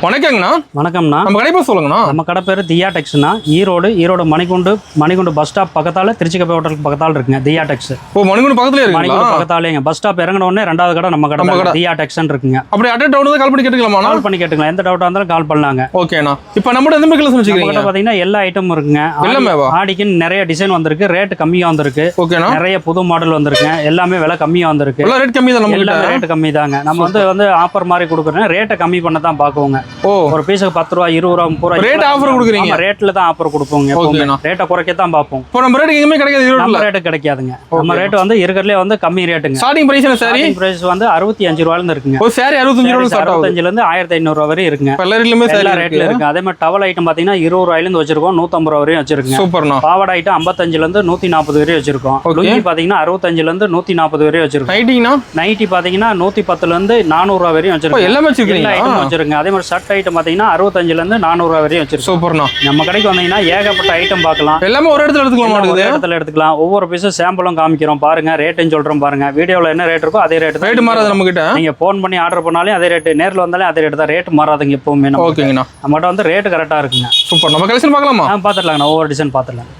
வணக்கங்கண்ணா. வணக்கம்ண்ணா. நம்ம கடை பேர் சொல்லுங்கண்ணா. நம்ம கடை பேர் தியா டெக்ஸ்ண்ணா. ஈரோடு மணிகுண்டு பஸ் ஸ்டாப் பக்கத்தால திருச்சி கப்பை ஹோட்டலுக்கு பக்கத்தால இருக்குங்க தியா டெக்ஸ். ஓ, மணிகுண்டு பக்கத்துல இருக்கு. மணிகுண்டு பக்கத்தாலேங்க பஸ் ஸ்டாப் இறங்கின உடனே ரெண்டாவது கடை நம்ம கடை தியா டெக்ஸ்ன்னு இருக்குங்க. அப்படி அட் டவுன் கால் பண்ணி கேட்டுக்கலாமா? கால் பண்ணி கேட்டுக்கலாம். எந்த டவுட்டா இருந்தாலும் கால் பண்ணலாங்க. ஓகேண்ணா. இப்போ நம்ம எந்த மாதிரி கலெக்ஷன் வச்சிருக்கீங்க? பாத்தீங்கன்னா எல்லா ஐட்டமும் இருக்குங்க. எல்லாமேவா? ஆடிக்கு நிறைய டிசைன் வந்திருக்கு. ரேட் கம்மியா வந்திருக்கு. ஓகேண்ணா. நிறைய புது மாடல் வந்திருக்கு. எல்லாமே விலை கம்மியா வந்திருக்கு. எல்லா ரேட் கம்மி தான். நம்ம எல்லா ரேட் கம்மி தாங்க. நம்ம வந்து ஆஃபர் மாதிரி கொடுக்குறோம். ரேட்டை கம்மி பண்ண தான் பாக்குவோங்க. ஓ, ஒரு பீஸுக்கு 10 ரூபா 20 ரூபா 30 ரூபா ரேட் ஆஃபர் கொடுக்குறீங்க? ரேட்ல தான் ஆஃபர் கொடுப்போங்க. ஓகேண்ணா. ரேட்டை குறைக்க தான் பார்ப்போம். இப்போ நம்ம ரேட் எங்கேயுமே கிடைக்காது. நம்ம ரேட் கிடைக்காதுங்க. நம்ம ரேட் வந்து இருக்கிறதுலே வந்து கம்மி ரேட்டுங்க. ஸ்டார்டிங் பிரைஸ் என்ன சாரி? பிரைஸ் வந்து 65 ரூபாயில இருந்து இருக்குங்க. ஒரு சாரி 65 ரூபாயில ஸ்டார்ட் ஆகுது. 65ல இருந்து 1500 ரூபாய் வரை இருக்குங்க. எல்லா ரேட்ல இருக்கு. அதே மாதிரி டவல் ஐட்டம் பாத்தீங்கன்னா 20 ரூபாயில இருந்து வச்சிருக்கோம். 150 ரூபாய் வரையும் வச்சிருக்கோம். சூப்பர்ண்ணா. பாவாடை ஐட்டம் 55ல இருந்து 140 வரை வச்சிருக்கோம். லுங்கி பாத்தீங்கன்னா 65ல இருந்து 140 வரை வச்சிருக்கோம். நைட்டினா நைட்டி பாத்தீங்கன்னா 110ல இருந்து 400 ரூபாய் வரையும் வச்சிருக்கோம். எல்லாமே வச்சிருக்கீங்க. எல்லா ஐட்டம் வச்சிருக்கோம். அதே மாதிரி ஷர்ட் ஐட்டம் பாத்தீங்கன்னா 65ல இருந்து 400 ரூபாய் வரையும் வச்சிருக்கோம். சூப்பர்ண்ணா. நம்ம கடைக்கு வந்தீங்கன்னா ஏகப்பட்ட ஐட்டம் பார்க்கலாம். எல்லாமே ஒரு இடத்துல எடுத்துக்கலாம். ஒரு இடத்துல எடுத்துக்கலாம். ஒவ்வொரு பீஸும் சாம்பிளும் காமிக்கிறோம் பாருங்க. ரேட்டும் சொல்றோம் பாருங்க. வீடியோல என்ன ரேட் இருக்கோ அதே ரேட். ரேட் மாறாது நம்ம கிட்ட. நீங்க போன் பண்ணி ஆர்டர் பண்ணாலும் அதே ரேட், நேர்ல வந்தாலும் அதே ரேட் தான். ரேட் மாறாதுங்க எப்பவுமே. ஓகேங்கண்ணா. நம்மகிட்ட வந்து ரேட் கரெக்டா இருக்குங்க. சூப்பர். நம்ம கலெக்ஷன் பார்க்கலாமா? பாத்துடலாங்கண்ணா. ஒவ்வொரு டிசைன் பாத்துடலாம்.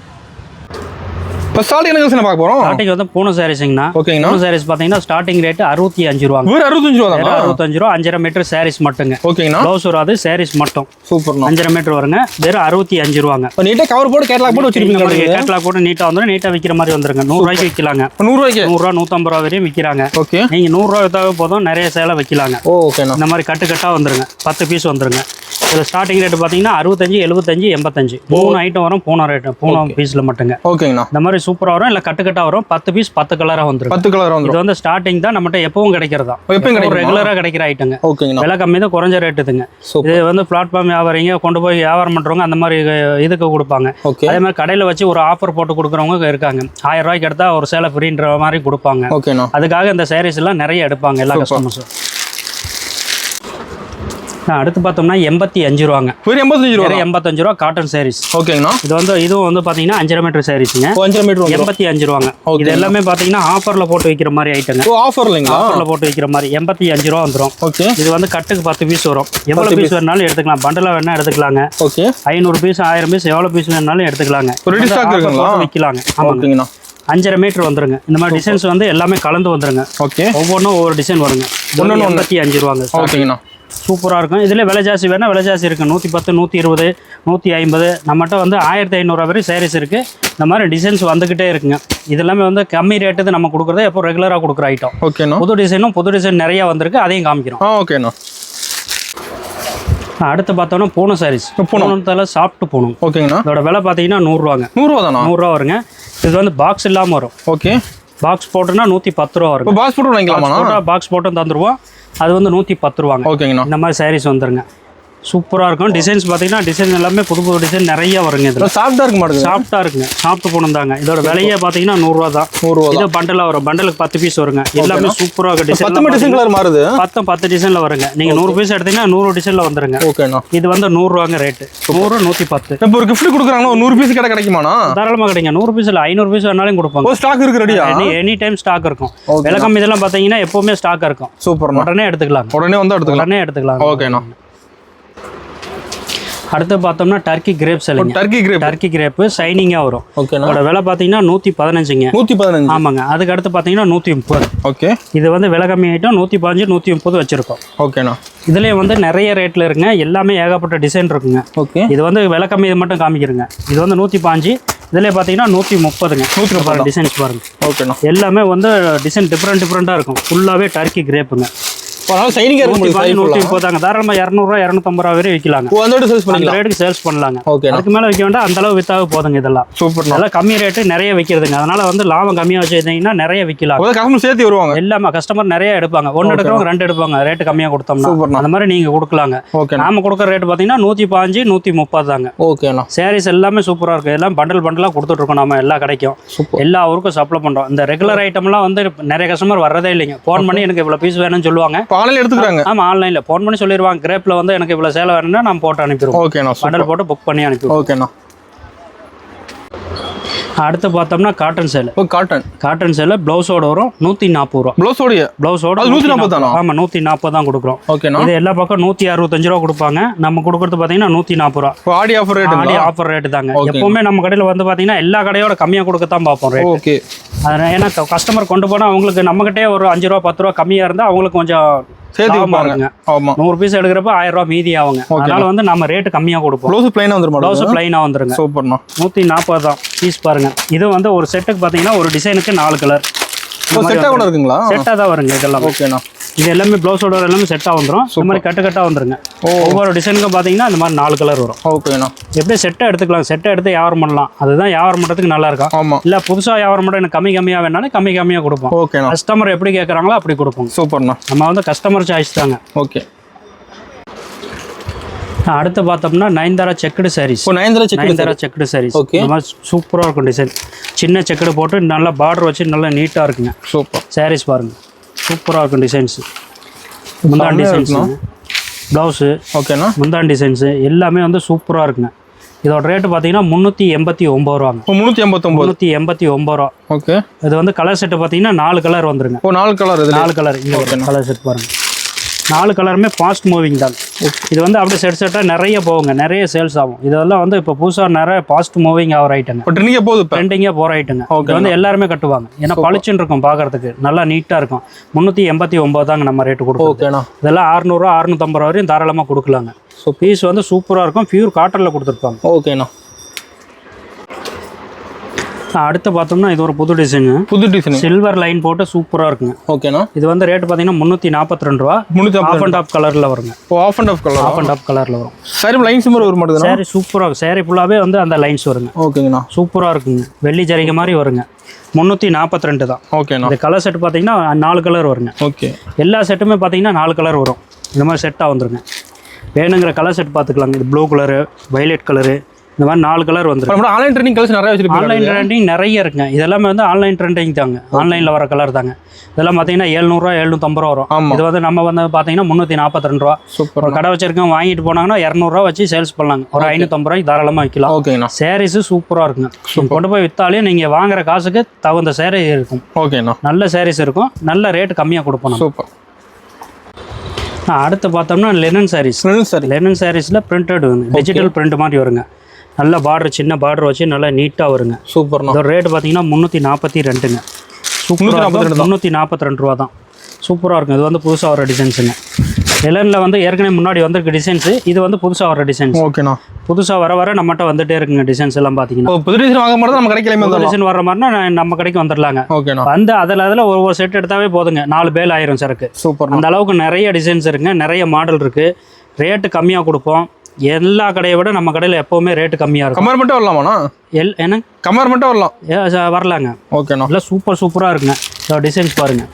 இப்போ ஸ்டார்டிங் என்ன கலெக்ஷன் பார்க்க போறோம்? ஸ்டார்டிங் வந்து பூனை சாரீஸ்ங்கண்ணா. ஓகேங்கண்ணா. பூனை சாரீஸ் பாத்தீங்கன்னா ஸ்டார்டிங் ரேட் 65 ரூபா. வெறும் 65 ரூபா தான். 65 ரூபா. 5.5 மீட்டர் சாரீஸ் மட்டுங்க. ஓகேங்கண்ணா. ப்ளவுஸ் வராது, சாரீஸ் மட்டும். சூப்பர்ண்ணா. 5.5 மீட்டர் வருங்க. வெறும் 65 ரூபாங்க. இப்போ நீட்டா கவர் போட்டு கேட்டலாக் போட்டு வச்சிருப்பீங்க. கேட்டலாக் போட்டு நீட்டா வந்துடும். நீட்டா விற்கிற மாதிரி வந்துருங்க. 100 ரூபாய்க்கு விற்கலாங்க. 100 ரூபாய்க்கு 100 ரூபா 150 ரூபா வரையும் விற்கிறாங்க. ஓகே. நீங்க 100 ரூபா வித்தாவே போதும், நிறைய சேலை வைக்கலாங்க. ஓகேண்ணா. இந்த மாதிரி கட்டா வந்துருங்க. 10 பீஸ் வந்துருங்க. இதில் ஸ்டார்டிங் ரேட் பார்த்தீங்கன்னா 65, 75, 85 3 ஐட்டம் வரும். பூனை ரேட்டு பூனை பீஸில் மட்டுங்க. ஓகேங்கண்ணா. இந்த மாதிரி சூப்பராக வரும். இல்லை கட்டா வரும். 10 பீஸ் 10 கலராக வந்துடும். 10 கலர் வந்துடும். இது வந்து ஸ்டார்டிங் தான். நம்மகிட்ட எப்பவும் கிடைக்கிறதா, எப்பவும் ரெகுலராக கிடைக்கிற ஐட்டங்க. ஓகேங்கண்ணா. விலை கம்மி தான், குறைஞ்ச ரேட்டுதுங்க. இது வந்து பிளாட்ஃபார்ம் வியாபாரிங்க கொண்டு போய் வியாபாரம் பண்ணுறவங்க அந்த மாதிரி இதுக்கு கொடுப்பாங்க. அதே மாதிரி கடையில் வச்சு ஒரு ஆஃபர் போட்டு கொடுக்குறவங்க இருக்காங்க. 1000 ரூபாய்க்கு எடுத்தால் ஒரு சேலை ஃப்ரீன்ற மாதிரி கொடுப்பாங்க. ஓகேண்ணா. அதுக்காக இந்த சாரீஸ் எல்லாம் நிறைய எடுப்பாங்க எல்லா கஸ்டமர்ஸும். அடுத்து பார்த்தோம்னா 85 ரூபாங்க. 85 ரூபா காட்டன் சாரீஸ். ஓகேங்கண்ணா. இதுவும் வந்து பார்த்தீங்கன்னா 5.5 மீட்டர் சாரீஸுங்க. 5.5 மீட்டர் 85 ரூபாங்க. இது எல்லாமே பார்த்தீங்கன்னா ஆஃபரில் போட்டு வைக்கிற மாதிரி ஐட்டங்க. ஆஃபர் இல்லைங்களா? ஆஃபரில் போட்டு வைக்கிற மாதிரி 85 ரூபா வந்துடும். ஓகே. இது வந்து கட்டுக்கு 10 பீஸ் வரும். எவ்வளோ பீஸ் வேணாலும் எடுத்துக்கலாம். பண்டலாக வேணா எடுத்துக்கலாங்க. ஓகே. 500 பீஸ் 1000 பீஸ் எவ்வளோ பீஸ் வேணாலும் எடுத்துக்கலாங்க. விற்கலாங்க. ஆமாங்க. 5.5 மீட்டர் வந்துருங்க. இந்த மாதிரி டிசைன்ஸ் வந்து எல்லாமே கலந்து வந்துருங்க. ஓகே. ஒவ்வொன்றும் ஒவ்வொரு டிசைன் வருங்க. 85 ரூபாங்க. ஓகேங்கண்ணா. சூப்பராக இருக்கும். இதில் விலை ஜாஸ்தி வேணால் விலை ஜாஸ்தி இருக்குது. 110, 120, 150. நம்மகிட்ட வந்து 1500 வரை சாரீஸ் இருக்குது. இந்த மாதிரி டிசைன்ஸ் வந்துக்கிட்டே இருக்குங்க. இது எல்லாமே வந்து கம்மி ரேட்டு நம்ம கொடுக்குறது எப்போ ரெகுலராக கொடுக்குற ஐட்டம். ஓகேண்ணா. புது டிசைன் நிறையா வந்திருக்கு. அதையும் காமிக்கிறோம். ஓகேண்ணா. அடுத்து பார்த்தோன்னா பூனை சாரீஸ். பூனத்தில் சாப்பிட்டு போகணும். ஓகேங்கண்ணா. இதோட விலை பார்த்தீங்கன்னா 100 ரூபாங்க. 100 ரூபா தானா? 100 ரூபா வருங்க. இது வந்து பாக்ஸ் இல்லாமல் வரும். ஓகே. பாக்ஸ் போட்டுன்னா 110 ரூபா வரும். பாக்ஸ் போட்டு வாங்கிக்கலாமா? பாக்ஸ் போட்டு தந்துருவோம். அது வந்து 110 ரூபாங்க. ஓகேங்கண்ணா. இந்த மாதிரி சாரீஸ் வந்துருங்க. சூப்பராக இருக்கும். டிசைன்ஸ் பார்த்தீங்கன்னா டிசைன் எல்லாமே புது டிசைன் நிறைய வருங்க. இதில் சாஃப்டாக இருக்க மாட்டேங்குது. சாஃப்டாக இருக்குங்க. சாப்பிட்டு போகணும் தாங்க. இதோட விலையே பார்த்தீங்கன்னா 100 ரூபா தான். 100 ரூபா. இது பண்டலாக வரும். பண்டலுக்கு 10 பீஸ் வருங்க. எல்லாமே சூப்பராக இருக்கும். டிசைன் டிசைன் கலர் மாறுது. 10 டிசைனில் வருங்க. நீங்கள் 100 பீஸ் எடுத்தீங்கன்னா 100 டிசைனில் வந்துருங்க. ஓகேண்ணா. இது வந்து 100 ரூபாங்க ரேட்டு. 100, 110. இப்போ ஒரு கிஃப்ட் கொடுக்குறாங்கன்னா 100 பீஸ் கடை கிடைக்குமாண்ணா? தாராளமாக கிடைக்கும். 100 பீஸ் இல்லை 500 பீஸ் வேணாலும் கொடுப்பாங்க. ஸ்டாக் இருக்கு ரெடியா? எனி டைம் ஸ்டாக் இருக்கும். விலை கம்மி இதெல்லாம் பார்த்தீங்கன்னா எப்பவுமே ஸ்டாக் இருக்கும். சூப்பர். உடனே எடுத்துக்கலாம். உடனே எடுத்துக்கலாம். ஓகேண்ணா. அடுத்து பார்த்தோம்னா டர்க்கி கிரேப் செல்லுங்க. டர்க்கி கிரேப் ஷைனிங்காக வரும். ஓகேண்ணா. இதோட விலை பார்த்தீங்கன்னா 115ங்க. 115. ஆமாங்க. அதுக்கு அடுத்து பார்த்தீங்கன்னா 130. ஓகே. இது வந்து விலை கம்மி ஐட்டம். 115, 130 வச்சிருக்கோம். ஓகேண்ணா. இதுலேயே வந்து நிறைய ரேட்டில் இருக்குங்க. எல்லாமே ஏகப்பட்ட டிசைன் இருக்குங்க. ஓகே. இது வந்து விலை கம்மி இது மட்டும் காமிக்கிறேங்க. இது வந்து 115. இதில் பார்த்தீங்கன்னா 130ங்க. 130 டிசைன்ஸ் பாருங்க. ஓகேண்ணா. எல்லாமே வந்து டிசைன் டிஃப்ரெண்ட்டாக இருக்கும். ஃபுல்லாகவே டர்க்கி கிரேப்புங்க. சைனிங்கா இருக்கு. 130 தாங்க. தாராளமா 200 ரூபா 250 ரூபா வரை விற்கலாங்க. ரேட்டுக்கு சேல்ஸ் பண்ணலாங்க. அதுக்கு மேல விற்க வேண்டாம். அந்த அளவு வித்தாக போதுங்க. இதெல்லாம் சூப்பர். நல்லா கம்மி ரேட்டு நிறைய விற்கிறதுங்க. அதனால வந்து லாபம் கம்மியாக வச்சுருந்தீங்கன்னா நிறைய விற்கலாம். கஸ்டமர் சேர்த்து வருவாங்க. எல்லாமே கஸ்டமர் நிறைய எடுப்பாங்க. 1 எடுக்கிறவங்க 2 எடுப்பாங்க. ரேட்டு கம்மியாக கொடுத்தோம்னா அந்த மாதிரி நீங்க கொடுக்கலாங்க. நாம கொடுக்குற ரேட் பார்த்தீங்கன்னா 115, 130 தாங்க. ஓகேண்ணா. சாரீஸ் எல்லாமே சூப்பராக இருக்கு. எல்லாம் பண்டலாக கொடுத்துட்டு இருக்கோம். நம்ம எல்லா கடைக்கும் எல்லா ஊருக்கும் சப்ளை பண்றோம். இந்த ரெகுலர் ஐட்டம்லாம் வந்து நிறைய கஸ்டமர் வர்றதே இல்லைங்க. ஃபோன் பண்ணி எனக்கு இவ்வளவு பீஸ் வேணும்னு சொல்லுவாங்க. ஆன்லைன்ல எடுத்துக்கறாங்க. ஆமா, ஆன்லைன்ல ஃபோன் பண்ணி சொல்லிடுவாங்க. கிரேப்ல வந்து எனக்கு இவ்வளவு சேலை வேணும்னா நான் போட்டு அனுப்பிடுவோம். ஓகேண்ணா. பண்டல் போட்டு புக் பண்ணி அனுப்பிடுவோம். ஓகேண்ணா. அடுத்து பார்த்தோம்னா காட்டன் சேலை. ஓ காட்டன். காட்டன் சேலை ப்ளவுஸோட வரும் 140 ரூபா. ப்ளவுஸோட 140 தானா? ஆமாம் 140 தான் கொடுக்குறோம். ஓகேண்ணா. இது எல்லா பக்கம் 165 ரூபா கொடுப்பாங்க. நம்ம கொடுக்குறது பார்த்தீங்கன்னா 140 ரூபா. ஆடி ஆஃபர் ரேட். ஆடி ஆஃபர் ரேட்டு தாங்க. எப்பவுமே நம்ம கடையில் வந்து பார்த்தீங்கன்னா எல்லா கடையோட கம்மியாக கொடுக்கத்தான் பார்ப்போம் ரேட். ஓகே. அதனால் ஏன்னா கஸ்டமர் கொண்டு போனால் அவங்களுக்கு நம்மகிட்டே ஒரு 5 ரூபா 10 ரூபா கம்மியாக இருந்தால் அவங்களுக்கு கொஞ்சம் சேர்த்துப்பாங்க. ஆமா 100 பீஸ் எடுக்கிறப்ப 1000 ரூபா மீதி ஆகுங்க. அதனால வந்து நம்ம ரேட்டு கம்மியாக கொடுப்போம். ப்ளவுஸ் பிளைனா வந்துருமா? ப்ளவுஸ் பிளைனா வந்துருங்க. சூப்பர்ண்ணா. 140 தான் பீஸ் பாருங்க. இது வந்து ஒரு செட்டுக்கு பார்த்தீங்கன்னா ஒரு டிசைனுக்கு 4 கலர் செட்டா கூட இருக்குங்களா? செட்டா தான் வருங்க இதெல்லாம். ஓகேண்ணா. இது எல்லாமே ப்ளவுஸோட எல்லாமே செட்டாக வந்துடும். இந்த மாதிரி கட்டு வந்துருங்க. ஒவ்வொரு டிசைனுக்கும் பார்த்தீங்கன்னா இந்த மாதிரி 4 கலர் வரும். ஓகேண்ணா. எப்படி செட்டை எடுத்துக்கலாம், செட்டை எடுத்து வியாபாரம் பண்ணலாம். அதுதான் வியாபாரம் பண்ணுறதுக்கு நல்லா இருக்கும். ஆமாம். இல்லை புதுசாக வியாபாரம் பண்ண எனக்கு கம்மியாக வேணாலும் கம்மியாக கொடுப்போம். ஓகேண்ணா. கஸ்டமர் எப்படி கேட்குறாங்களோ அப்படி கொடுப்போம். சூப்பர்ண்ணா. நம்ம வந்து கஸ்டமர் சாய்ஸ் தாங்க. ஓகே. அடுத்து பார்த்தோம்னா நயன்தாரா செக்குடு சாரீஸ். நயன்தாரா செக்குடு சாரீஸ் இந்த மாதிரி சூப்பராக இருக்கும். டிசைன் சின்ன செக்குடு போட்டு நல்லா பார்டர் வச்சு நல்லா நீட்டாக இருக்குங்க. சூப்பர் சாரீஸ் பாருங்க சூப்பராக இருக்கும். டிசைன்ஸ் முந்தான் டிசைன்ஸ் ப்ளவுஸு ஓகேண்ணா. முந்தான் டிசைன்ஸு எல்லாமே வந்து சூப்பராக இருக்குங்க. இதோட ரேட்டு பார்த்தீங்கன்னா 389 ரூபாங்க. 389 ரூபா. ஓகே. இது வந்து கலர் செட்டு பார்த்தீங்கன்னா 4 கலர் வந்துருங்க. 4 கலர். 4 கலர் கலர் செட் பாருங்க. 4 கலருமே ஃபாஸ்ட் மூவிங் தான். இது வந்து அப்படியே செட்டாக நிறைய போகுங்க, நிறைய சேல்ஸ் ஆகும். இதெல்லாம் வந்து இப்போ புதுசாக நிறைய ஃபாஸ்ட் மூவிங் ஆகிற ஐட்டங்க. ட்ரெண்டிங்காக போகிற ஐட்டங்க. இது வந்து எல்லாருமே கட்டுவாங்க. ஏன்னா பளிச்சுன்னு இருக்கும் பார்க்கறதுக்கு, நல்லா நீட்டாக இருக்கும். 389 தாங்க நம்ம ரேட்டு கொடுப்போம். இதெல்லாம் 600 650 வரையும் தாராளமாக கொடுக்கலாங்க. பீஸ் வந்து சூப்பராக இருக்கும். பியூர் காட்டனில் கொடுத்துருப்பாங்க. ஓகேண்ணா. அடுத்து பார்த்தோம்னா இது ஒரு புது டிசைன். சில்வர் லைன் போட்டு சூப்பராக இருக்குங்க. ஓகேண்ணா. இது வந்து ரேட் பார்த்தீங்கன்னா 342 ரூபா. ஆஃப் அண்ட் ஆஃப் கலரில் வருங்க. ஆஃப் அண்ட் ஆஃப் கலரில் வரும். சாரி லைன்ஸ் மாதிரி வரும் மட்டும். சாரி சூப்பராக சாரி ஃபுல்லாகவே வந்து அந்த லைன்ஸ் வருங்க. ஓகேங்கண்ணா. சூப்பராக இருக்குங்க. வெள்ளி ஜரிகை மாதிரி வருங்க. 342 தான். ஓகேண்ணா. இந்த கலர் செட் பார்த்தீங்கன்னா 4 கலர் வருங்க. ஓகே. எல்லா செட்டுமே பார்த்தீங்கன்னா 4 கலர் வரும். இந்த மாதிரி செட்டாக வந்துருங்க. வேணுங்கிற கலர் செட் பார்த்துக்கலாங்க. இது ப்ளூ கலரு, வைலட் கலரு, இந்த மாதிரி 4 கலர் வந்துருக்கு. ஆன்லைன் ட்ரெண்டிங் கலர்ஸ் நிறைய வச்சிருக்கீங்க. ஆன்லைன் ட்ரெண்டிங் நிறைய இருக்குங்க. இதெல்லாமே வந்து ஆன்லைன் ட்ரெண்டிங் தாங்க. ஆன்லைனில் வர கலர் தாங்க. இதெல்லாம் பார்த்தீங்கன்னா 700 750 ரூபா வரும். இது வந்து நம்ம வந்து பார்த்தீங்கன்னா 342 ரூபா. சூப்பர். ஒரு கடை வச்சிருக்கோம் வாங்கிட்டு போனாங்கன்னா 200 ரூபா வச்சு சேல்ஸ் பண்ணலாங்க. ஒரு 550 ரூபாய்க்கு தாராளமாக விற்கலாம். ஓகேண்ணா. சாரீஸு சூப்பராக இருக்குங்க. கொண்டு போய் விற்றாலே நீங்கள் வாங்குற காசுக்கு தகுந்த சாரீ இருக்கும். ஓகேண்ணா. நல்ல சாரீஸ் இருக்கும். நல்ல ரேட்டு கம்மியாக கொடுப்போம். சூப்பர். அடுத்து பார்த்தோம்னா லெனன் சாரீஸ். லெனன் சாரீஸில் பிரிண்டட் வந்து டிஜிட்டல் பிரிண்ட் மாதிரி வருங்க. நல்ல பார்டர், சின்ன பார்டர் வச்சு நல்லா நீட்டாக வருங்க. சூப்பர். இதோட ரேட் பார்த்தீங்கன்னா 342ங்க. சூப்பராக 342 ரூபா தான். சூப்பராக இருக்கும். இது வந்து புதுசாக வர டிசைன்ஸுங்க. லெலனில் வந்து ஏற்கனவே முன்னாடி வந்திருக்கு டிசைன்ஸு. இது வந்து புதுசாக வர டிசைன்ஸ். ஓகேண்ணா. புதுசாக வர நம்மகிட்ட வந்துட்டே இருக்குங்க டிசைன்ஸ் எல்லாம் பார்த்தீங்கன்னா. புது டிசைன் வாங்க மாதிரி நம்ம கடைக்கு டிசைன் வர மாதிரினா நம்ம கடைக்கு வந்துடலாங்க. ஓகேண்ணா. வந்து அதில் ஒவ்வொரு செட் எடுத்தாவே போதுங்க. 4 பேல் ஆயிரும் சரக்கு. சூப்பர். அந்த அளவுக்கு நிறைய டிசைன்ஸ் இருக்குங்க. நிறைய மாடல் இருக்குது. ரேட்டு கம்மியாக கொடுப்போம். எல்லா கடையை விட நம்ம கடையில் எப்போவுமே ரேட்டு கம்மியாக இருக்கும். கமர் மட்டும் வரலாமாண்ணா? என்ன கமர் மட்டும் வரலாம்? வரலாங்க. ஓகேண்ணா. இல்லை சூப்பராக இருக்குங்க. டிசைன்ஸ் பாருங்கள்,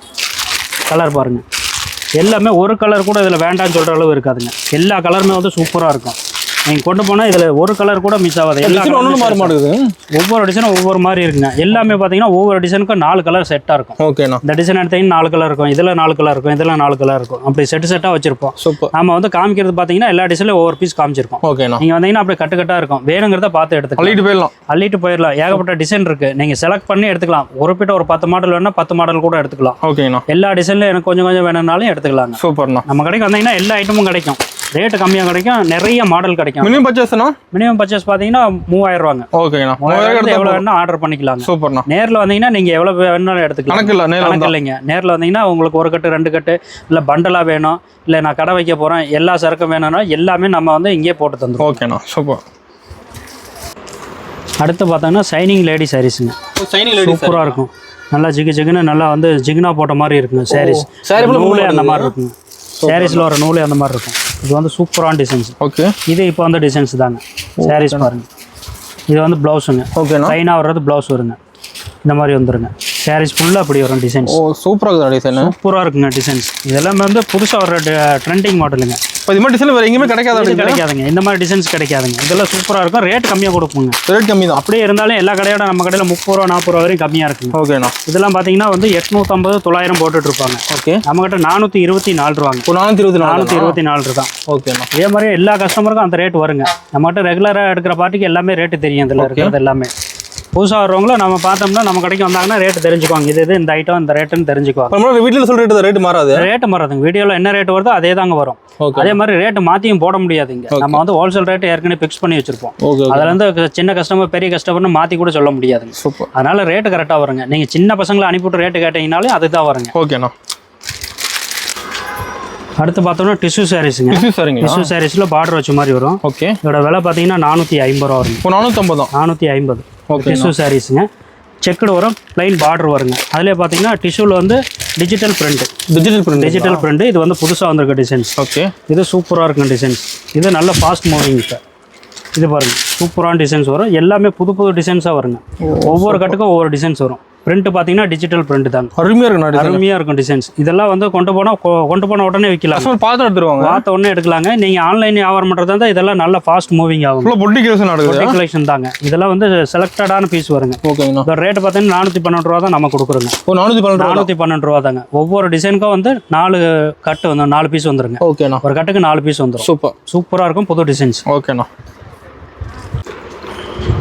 கலர் பாருங்கள். எல்லாமே ஒரு கலர் கூட இதில் வேண்டாம்னு சொல்கிற அளவு இருக்காதுங்க. எல்லா கலருமே வந்து சூப்பராக இருக்கும். நீங்கள் கொண்டு போனால் இதில் ஒரு கலர் கூட மிஸ் ஆகாது. எல்லா ஒன்றும் மாற மாட்டேங்குது. ஒவ்வொரு டிசைனும் ஒவ்வொரு மாதிரி இருக்குங்க. எல்லாமே பார்த்தீங்கன்னா ஒவ்வொரு டிசைனுக்கும் 4 கலர் செட்டாக இருக்கும். ஓகேண்ணா. இந்த டிசைன் எடுத்தீங்கன்னா 4 கலர் இருக்கும். இதில் 4 கலர் இருக்கும். இதில் 4 கலர் இருக்கும். அப்படி செட்டாக வச்சிருப்போம். சூப்பர். நம்ம வந்து காமிக்கிறது பார்த்தீங்கன்னா எல்லா டிசைன்லையும் ஒவ்வொரு பீஸ் காமிச்சிருக்கோம். ஓகேண்ணா. நீங்கள் வந்தீங்கன்னா அப்படியே கட்டாக இருக்கும். வேணுங்கிறத பார்த்து எடுத்துக்கலாம். அள்ளிட்டு போயிடலாம். ஏகப்பட்ட டிசைன் இருக்குது. நீங்கள் செலக்ட் பண்ணி எடுத்துக்கலாம். ஒரு 10 மாடல் வேணும்னா 10 மாடல் கூட எடுத்துக்கலாம். ஓகேண்ணா. எல்லா டிசைன்லையும் எனக்கு கொஞ்சம் வேணும்னாலும் எடுத்துக்கலாங்க. சூப்பர்ண்ணா. நம்ம கடைக்கு வந்தீங்கன்னா எல்லா ஐட்டமும் கிடைக்கும். ரேட்டு கம்மியாக கிடைக்கும். நிறைய மாடல் கிடைக்கும். மினிமம் பர்ச்சேஸ்னா? மினிமம் பர்ச்சேஸ் பார்த்தீங்கன்னா 3000 ரூபாங்க. ஓகேண்ணா. 3000 எவ்வளோ வேணா ஆர்டர் பண்ணிக்கலாம். சூப்பர்ண்ணா. நேரில் வந்தீங்கன்னா நீங்கள் எவ்வளோ வேணாலும் எடுத்துக்கலாம். கணக்கு இல்லைங்க. நேரில் வந்தீங்கன்னா உங்களுக்கு 1 கட்டு 2 கட்டு இல்லை பண்டலாக வேணும், இல்லை நான் கடை வைக்க போகிறேன் எல்லா சரக்கும் வேணும்னா எல்லாமே நம்ம வந்து இங்கேயே போட்டு தந்துடுவோம். ஓகேண்ணா. சூப்பர். அடுத்து பார்த்தோங்கன்னா சைனிங் லேடி சாரீஸுங்க. சூப்பராக இருக்கும். நல்லா ஜிகுன்னு நல்லா வந்து ஜிகுனா போட்ட மாதிரி இருக்குங்க. சாரீஸ் நூலே அந்த மாதிரி இருக்குங்க. சாரீஸில் வர நூலே அந்த மாதிரி இருக்கும். இது வந்து சூப்பரான டிசைன்ஸ். ஓகே. இது இப்போ வந்து டிசைன்ஸ் தாங்க. சாரீஸ் பாருங்கள். இது வந்து ப்ளவுஸுங்க. ஓகேண்ணா. லைனாக வர்றது ப்ளவுஸ் வருங்க. இந்த மாதிரி வந்துருங்க. சாரீஸ் ஃபுல்லாக அப்படி வரும் டிசைன்ஸ். சூப்பராக இருக்குது டிசைன். சூப்பராக இருக்குங்க டிசைன்ஸ். இதெல்லாம் வந்து புதுசாக வர ட்ரெண்டிங் மாடலுங்க. இப்போ இது மாதிரி டிசைன் வேறு எங்கேயுமே கிடைக்காதுங்க. இந்த மாதிரி டிசைன்ஸ் கிடைக்காதுங்க. இதெல்லாம் சூப்பராக இருக்கும். ரேட் கம்மியாக கொடுப்போங்க. ரேட் கம்மி தான். அப்படியே இருந்தாலும் எல்லா கடையோட நம்ம கடையில் 30 ரூபா 40 ரூபா வரையும் கம்மியாக இருக்குங்க. ஓகேண்ணா. இதெல்லாம் பார்த்தீங்கன்னா வந்து 850 900 போட்டுட்டு இருப்பாங்க. ஓகே. நம்மகிட்ட 424 ரூபாங்க. 424 தான். ஓகேண்ணா. இதே மாதிரி எல்லா கஸ்டமருக்கும் அந்த ரேட் வருங்க. நம்மகிட்ட ரெகுலராக எடுக்கிற பார்ட்டிக்கு எல்லாமே ரேட்டு தெரியும். இதில் இருக்கிறது எல்லாமே புதுசாக வரவங்கள நம்ம பார்த்தோம்னா நம்ம கடைக்கு வந்தாங்கன்னா ரேட்டு தெரிஞ்சுக்குவாங்க. இது இந்த ஐட்டம் இந்த ரேட்டுன்னு தெரிஞ்சுக்குவாங்க. நம்ம வீட்டில் சொல்ற ரேட்டு மாறாது. ரேட்டு மாறாதுங்க. வீடியோவில் என்ன ரேட் வருதோ அதே தாங்க வரும். அதே மாதிரி ரேட்டு மாற்றியும் போட முடியாதுங்க. நம்ம வந்து ஹோல்சேல் ரேட்டு ஏற்கனவே ஃபிக்ஸ் பண்ணி வச்சிருப்போம். அதில் வந்து சின்ன கஸ்டமர் பெரிய கஸ்டமர்னு மாற்றி கூட சொல்ல முடியாதுங்க. அதனால ரேட்டு கரெக்டாக வருங்க. நீங்கள் சின்ன பசங்களை அனுப்பிவிட்டு ரேட்டு கேட்டீங்கனாலே அதுதான் வருங்க. ஓகேண்ணா. அடுத்து பார்த்தோம்னா டிஷ்யூ சாரீஸுங்க. டிஷ்யூ சாரீஸில் பார்டர் வச்ச மாதிரி வரும். ஓகே. இதோட விலை பார்த்தீங்கன்னா 450 ரூபா வரும். 450. 450 டிஷ்யூ சாரீஸுங்க. செக்குடு வரும், பிளைன் பார்டர் வருங்க. அதிலே பார்த்தீங்கன்னா டிஷ்யூவில் வந்து டிஜிட்டல் பிரிண்ட். இது வந்து புதுசாக வந்திருக்க டிசைன்ஸ். ஓகே. இது சூப்பராக இருக்கும் டிசைன்ஸ். இது நல்ல ஃபாஸ்ட் மூவிங். இது பாருங்கள், சூப்பரான டிசைன்ஸ் வரும். எல்லாமே புது டிசைன்ஸாக வருங்க. ஒவ்வொரு கட்டுக்கும் ஒவ்வொரு டிசைன்ஸ் வரும். பிரிண்ட் பார்த்தீங்கன்னா டிஜிட்டல் பிரிண்ட் தாங்க. அருமையாக இருக்கும் டிசைன்ஸ். இதெல்லாம் வந்து கொண்டு போன உடனே விற்கலாம். பார்த்த உடனே எடுக்கலாங்க. நீங்கள் ஆன்லைன் வியாபாரம் பண்ணுறதா இருந்தால் இதெல்லாம் நல்ல ஃபாஸ்ட் மூவிங் ஆகும். கலெக்ஷன் தாங்க. இதெல்லாம் வந்து செலக்டடான பீஸ் வருங்க. இந்த ரேட் பார்த்தீங்கன்னா 412 ரூபா தான் நம்ம கொடுக்குறோங்க. 412 ரூபா தாங்க. ஒவ்வொரு டிசைனுக்கும் வந்து 4 கட்டு வந்து 4 பீஸ் வந்துருங்க. ஒரு கட்டுக்கு 4 பீஸ் வந்துடும். சூப்பராக இருக்கும் புது டிசைன்ஸ். ஓகேண்ணா.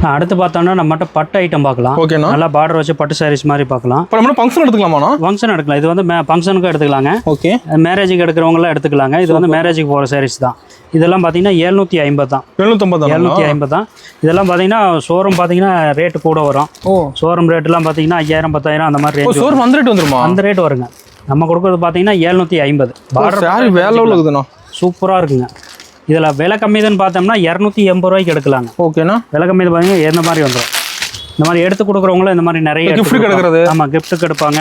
அடுத்து பார்த்தோம்னா நம்மகிட்ட பட்டு ஐட்டம் பார்க்கலாம். ஓகேண்ணா. நல்லா பார்டர் வச்சு பட்டு சாரீஸ் மாதிரி பார்க்கலாம். ஃபங்க்ஷன் எடுத்துக்கலாமா? ஃபங்க்ஷன் எடுக்கலாம். இது வந்து ஃபங்க்ஷனுக்கும் எடுத்துக்கலாங்க. ஓகே. மேரேஜுக்கு எடுக்கிறவங்களாம் எடுத்துக்கலாங்க. இது வந்து மேரேஜுக்கு போகிற சாரீஸ் தான். இதெல்லாம் பார்த்தீங்கன்னா 750 தான். 750 தான். இதெல்லாம் பார்த்தீங்கன்னா ஷோரூம் பார்த்தீங்கன்னா ரேட்டு கூட வரும். ஷோரூம் ரேட்டுலாம் பார்த்தீங்கன்னா 5000 10,000 அந்த மாதிரி ரேட். ஷோரூம் அந்த ரேட் வந்துருமா? அந்த ரேட் வருங்க. நம்ம கொடுக்குறது பார்த்தீங்கன்னா 750. பார்டர் வேலை இருக்குதுண்ணா. சூப்பராக இருக்குங்க. இதில் விலை கம்மி தான் பார்த்தோம்னா 280 ரூபாய்க்கு எடுக்கலாங்க. ஓகேண்ணா. விலை கம்மி பார்த்தீங்கன்னா எந்த மாதிரி வந்துடும். இந்த மாதிரி எடுத்து கொடுக்குறவங்களும் இந்த மாதிரி நிறைய கிஃப்ட் எடுக்கிறது. ஆமாம், கிஃப்ட்டுக்கு எடுப்பாங்க,